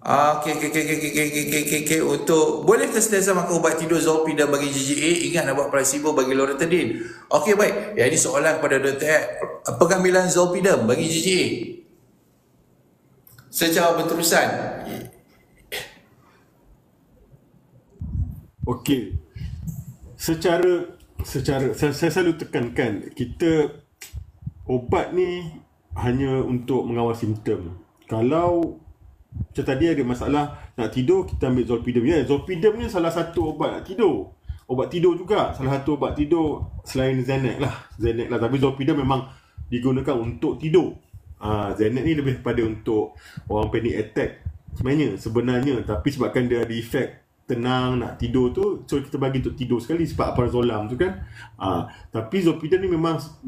Okay. Untuk boleh ke sentiasa makan ubat tidur Zolpidem bagi GGA? Ingat nak buat placebo bagi Loratadine. Okey, baik. Jadi soalan kepada Dr. Ed, pengambilan Zolpidem bagi GGA secara berterusan. Okey. Secara saya selalu tekankan, kita ubat ni hanya untuk mengawal simptom. Kalau macam tadi ada masalah nak tidur, kita ambil Zolpidem. Ya, Zolpidem ni salah satu ubat nak tidur. Ubat tidur juga, salah satu ubat tidur selain Xanax lah. Tapi Zolpidem memang digunakan untuk tidur. Xanax ni lebih kepada untuk orang panic attack sebenarnya. Tapi sebabkan dia ada efek tenang nak tidur tu, so kita bagi untuk tidur sekali sebab Alprazolam tu kan. Tapi Zolpidem ni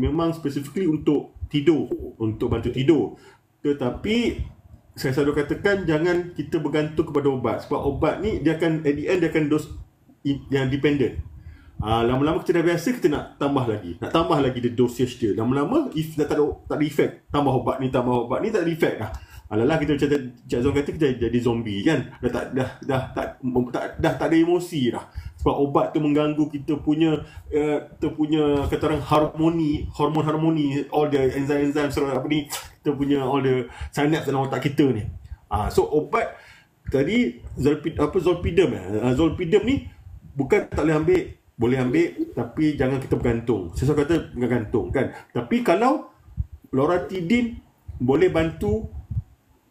memang specifically untuk tidur, untuk bantu tidur. Tetapi saya selalu katakan jangan kita bergantung kepada ubat, sebab obat ni dia akan at the end dia akan dos yang dependent. Lama-lama kita dah biasa, kita nak tambah lagi the dosage dia. Lama-lama if dah tak ada efek, tambah ubat ni tak ada efek dah. Alah kita macam Cik Azwan kata, kita jadi zombie kan. Dah tak ada emosi dah. Sebab obat tu mengganggu kita punya kata orang hormon harmoni, all the enzyme apa ni, kita punya all the synapse dalam otak kita ni. So obat tadi Zolpidem ni bukan tak boleh ambil, boleh ambil, tapi jangan kita bergantung. Saya selalu kata bergantung kan. Tapi kalau Loratadine boleh bantu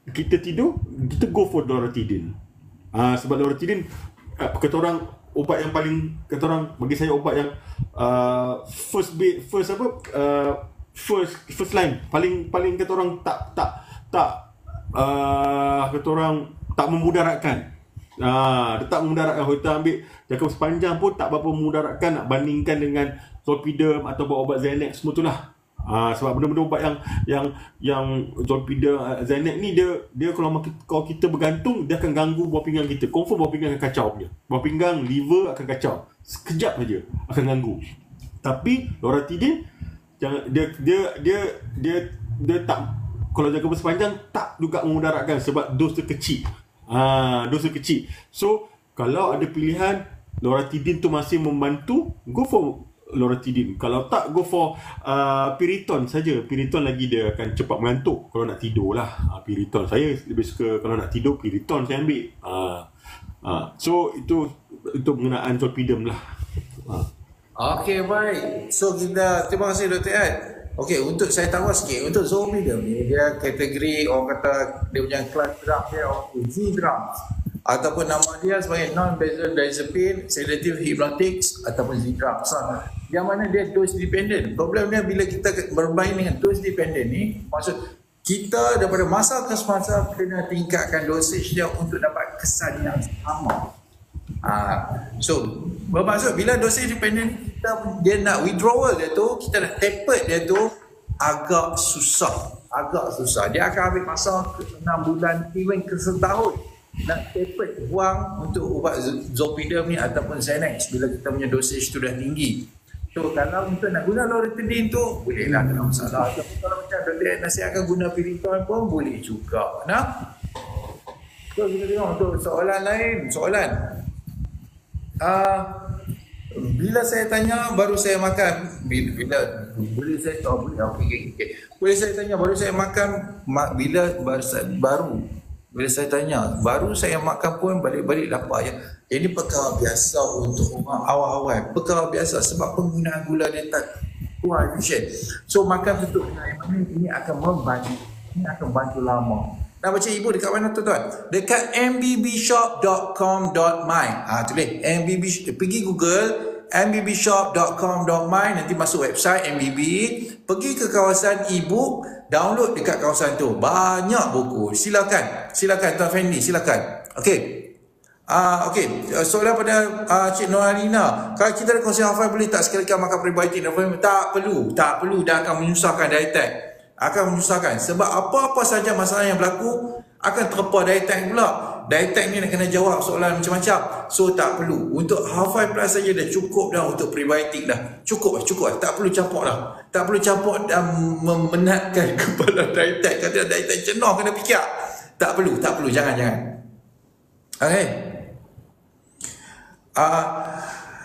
kita tidur, kita go for Loratadine. Sebab Loratadine kata orang ubat yang paling, kata orang, bagi saya ubat yang first line, paling kata orang kata orang tak memudaratkan. Dia tak memudaratkan. Kalau kita ambil jangka sepanjang pun tak berapa memudaratkan nak bandingkan dengan Zolpidem atau ubat Xanax semua tu lah. Sebab benda-benda ubat yang Zolpidem, Xanax ni dia kalau kita bergantung, dia akan ganggu buah pinggang kita. Confirm buah pinggang akan kacau punya. Buah pinggang, liver akan kacau. Sekejap saja akan ganggu. Tapi Loratadine dia tak, kalau jangka bersepanjang tak juga memudaratkan sebab dos dia kecil. Dos dia kecil. So kalau ada pilihan Loratadine tu masih membantu, go for Loratadine. Kalau tak, go for Piriton saja. Piriton lagi dia akan cepat mengantuk kalau nak tidur lah. Piriton saya lebih suka, kalau nak tidur Piriton saya ambil. So itu penggunaan Zolpidem lah. Okey, baik. So kita, terima kasih Dr. Ed. Okey, untuk saya tambah sikit, untuk Zolpidem ni dia kategori, orang kata dia punya kelas drug dia Z-drugs, ataupun nama dia sebagai non-benzodiazepine sedative hypnotics ataupun Z-drugs. Yang mana dia dose dependent. Problemnya bila kita bermain dengan dose dependent ni, maksud kita daripada masa ke masa kena tingkatkan dosage dia untuk dapat kesan yang sama. So bermaksud bila dosage dependent dia nak withdrawal dia tu, kita nak taper dia tu agak susah. Dia akan ambil masa ke 6 bulan, even ke setahun nak taper buang untuk ubat Zolpidem ni ataupun Xanax bila kita punya dosage tu dah tinggi. So kalau untuk nak guna Loratadine tu bolehlah, tak ada masalah. Tapi kalau macam Dr. nasihatkan guna Piriton pun boleh juga. Nah, so kita tengok untuk soalan lain. Bila saya tanya baru saya makan, bila boleh saya tanya baru saya makan bila baru Bila saya tanya, baru saya makan pun balik-balik lapar ya. Ini perkara biasa untuk orang awal-awal. Perkara biasa sebab penggunaan gula dia tak kurang efisien. So makan betul dengan air manis ini akan membantu. Ini akan bantu lama. Nak baca ibu dekat mana tuan-tuan? Dekat mbbshop.com.my. Tulis MBB, pergi Google mbbshop.com.my, nanti masuk website MBB, pergi ke kawasan e-book, download dekat kawasan tu. Banyak buku. Silakan Tuan Fendi, silakan. Okey. Okey, soalan pada Cik Noralina. Kalau kita ada kongsi hafal, boleh tak sekali-kali makan prebiotik? Tak perlu, dah akan menyusahkan dietec. Akan menyusahkan sebab apa-apa saja masalah yang berlaku akan terpa dietec pula. Dietec ni nak kena jawab soalan macam-macam. So tak perlu. Untuk hafal plus saja dah cukup dah, untuk prebiotik dah. Cukup lah. Tak perlu campur dah. Tak perlu campur dan memenatkan kepala dietec. Kata dietec jenuh kena fikir. Tak perlu. Jangan. Okay.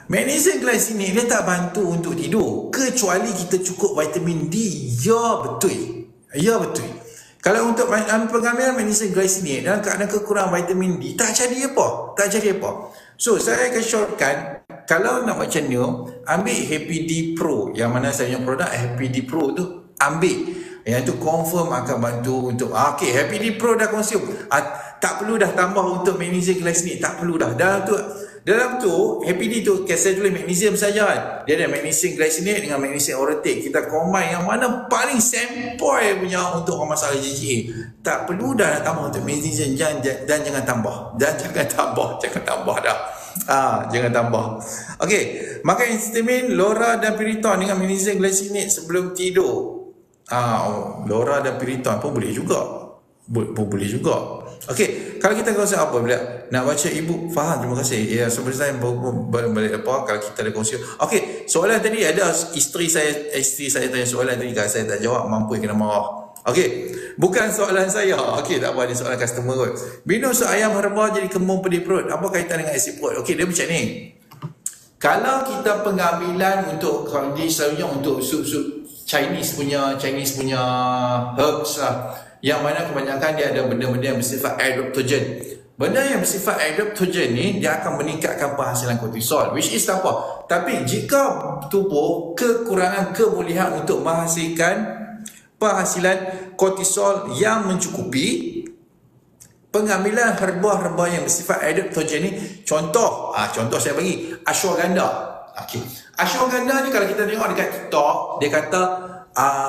Magnesium glycinate dia tak bantu untuk tidur kecuali kita cukup vitamin D. Ya betul. Kalau untuk pengambilan magnesium glycinate dalam keadaan kekurangan vitamin D, tak jadi apa. So saya akan syorkan, kalau nak macam ni, ambil Happy D Pro, yang mana saya punya produk Happy D Pro tu, ambil. Yang tu confirm akan bantu untuk okey, Happy D Pro dah konsum. Tak perlu dah tambah untuk magnesium glycinate, tak perlu dah. Dalam tu Happy D tu saya tulis magnesium saja kan. Dia ada magnesium glycinate dengan magnesium orotate. Kita combine yang mana paling sempoi punya untuk orang masalah JGA. Tak perlu dah nak tambah untuk magnesium, dan jangan tambah. Jangan tambah dah. Jangan tambah. Okey, makan histamine, Lora dan Piriton dengan magnesium glycinate sebelum tidur. Lora dan Piriton pun boleh juga. Boleh juga. Okey, kalau kita kongsi apa bila nak baca ibu, faham, terima kasih. Ya, sebenarnya balik apa kalau kita ada kongsi. Okey, soalan tadi ada isteri saya tanya soalan tadi, kalau saya tak jawab mampu kena marah. Okey, bukan soalan saya. Okey, tak apa, ni soalan customer kot. Minum sup ayam herba jadi kembung pedih perut. Apa kaitan dengan asid perut? Okey, dia macam ni. Kalau kita pengambilan untuk selalunya untuk sup-sup Chinese punya herbs lah, yang mana kebanyakan dia ada benda-benda yang bersifat adaptogen. Benda yang bersifat adaptogen ni dia akan meningkatkan penghasilan kortisol, which is apa? Tapi jika tubuh kekurangan kebolehan untuk menghasilkan penghasilan kortisol yang mencukupi, pengambilan herba-herba yang bersifat adaptogen ni, contoh saya bagi ashwagandha. Okey, ashwagandha ni kalau kita tengok dekat TikTok, dia kata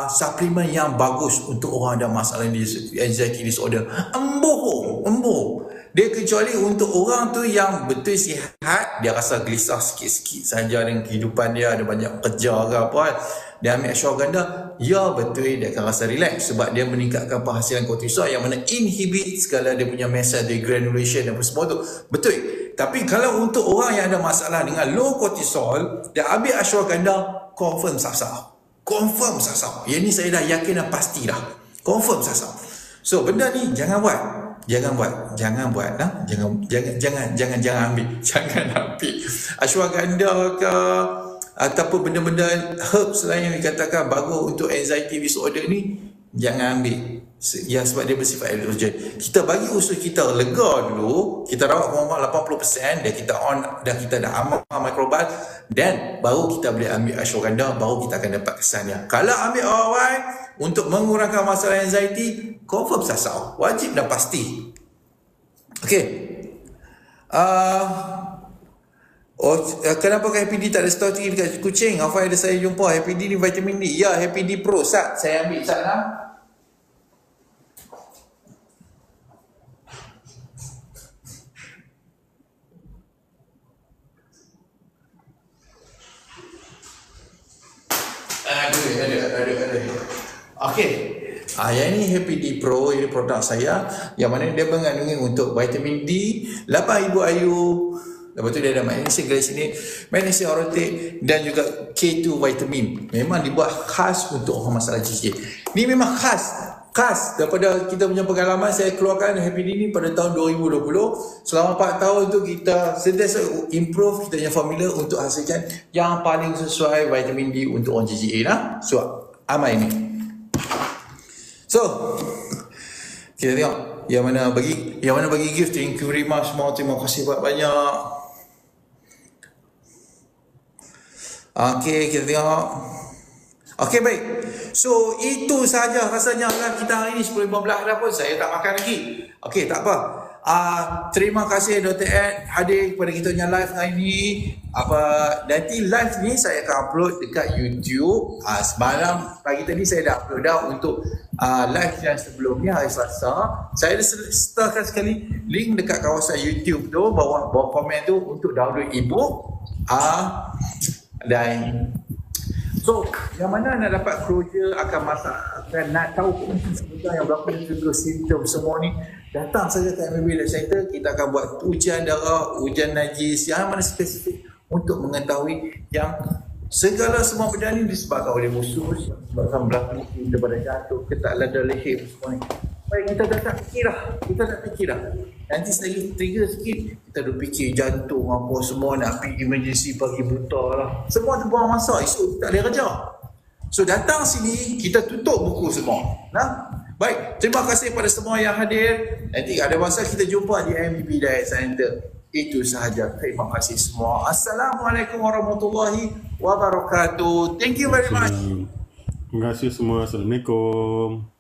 suplemen yang bagus untuk orang ada masalah anxiety disorder. Embuh. Dia kecuali untuk orang tu yang betul sihat, dia rasa gelisah sikit-sikit saja dengan kehidupan dia, ada banyak kerja ke apa, dia ambil ashwagandha, ya betul dia akan rasa relax sebab dia meningkatkan penghasilan kortisol yang mana inhibit segala dia punya masa degranulation dan semua tu. Betul. Tapi kalau untuk orang yang ada masalah dengan low kortisol, dia ambil ashwagandha, confirm sasar. Yang ni saya dah yakin dan pasti dah. Confirm sasar. So benda ni jangan buat. Jangan buat. Jangan ambil. Jangan ambil ashwagandha ke ataupun benda-benda herbs lain yang dikatakan bagus untuk anxiety disorder ni, jangan ambil. Ya, sebab dia bersifat adaptogen. Kita bagi usus kita lega dulu, kita rawat normal 80%, dan kita dah aman mikrobat, dan baru kita boleh ambil ashwagandha, baru kita akan dapat kesannya. Kalau ambil awal untuk mengurangkan masalah anxiety, confirm sasar, wajib dan pasti. Okey. Kenapa Happy D tak ada stok tinggi dekat kucing? Apa ada saya jumpa Happy D ni vitamin D. Ya, Happy D Pro. Saya ambil lah. Ada. Okey. Yang ini Happy D Pro, ini produk saya yang mana dia mengandungi untuk vitamin D, 8,000 IU. Lepas tu dia ada magnesium glycinate, magnesium orotate dan juga K2 vitamin. Memang dibuat khas untuk orang masalah JGA. Ni memang khas daripada kita punya pengalaman. Saya keluarkan Happy D ni pada tahun 2020. Selama 4 tahun tu kita sentiasa improve kita punya formula untuk hasilkan yang paling sesuai vitamin D untuk orang JGA lah. So, amal ini. So, kita tengok Yang mana bagi gift, thank you very much semua. Terima kasih banyak. Okey, kita tengok. Okey, baik. So, itu sahaja rasanya live kita hari ni 10.15 dah pun saya tak makan lagi. Okey, tak apa. Terima kasih Dr. Ed hadir kepada kita punya live hari ni. Nanti live ni saya akan upload dekat YouTube. Semalam pagi tadi saya dah upload dah untuk live yang sebelumnya hari Selasa. Saya dah sertakan sekali link dekat kawasan YouTube tu, bawah komen tu untuk download ebook. Dan so, yang mana nak dapat closure akan akan nak tahu sebenarnya yang berapa juga simptom semua ni, datang saja ke MBB Lab Center. Kita akan buat ujian darah, ujian najis yang mana spesifik untuk mengetahui yang segala semua benda ni disebabkan oleh musuh, disebabkan berlaku daripada jantung, ketaklah dalam leher semua ni. Baik, kita tak fikir dah. Nanti selagi trigger sikit, kita dah fikir jantung apa semua, nak pergi emergency pagi buta lah. Semua tu buang masa, esok tak boleh kerja. So datang sini, kita tutup buku semua. Baik, terima kasih kepada semua yang hadir. Nanti ada masa kita jumpa di MBB Diet Center. Itu sahaja. Terima kasih semua. Assalamualaikum warahmatullahi wabarakatuh. Thank you very much. Terima kasih semua. Assalamualaikum.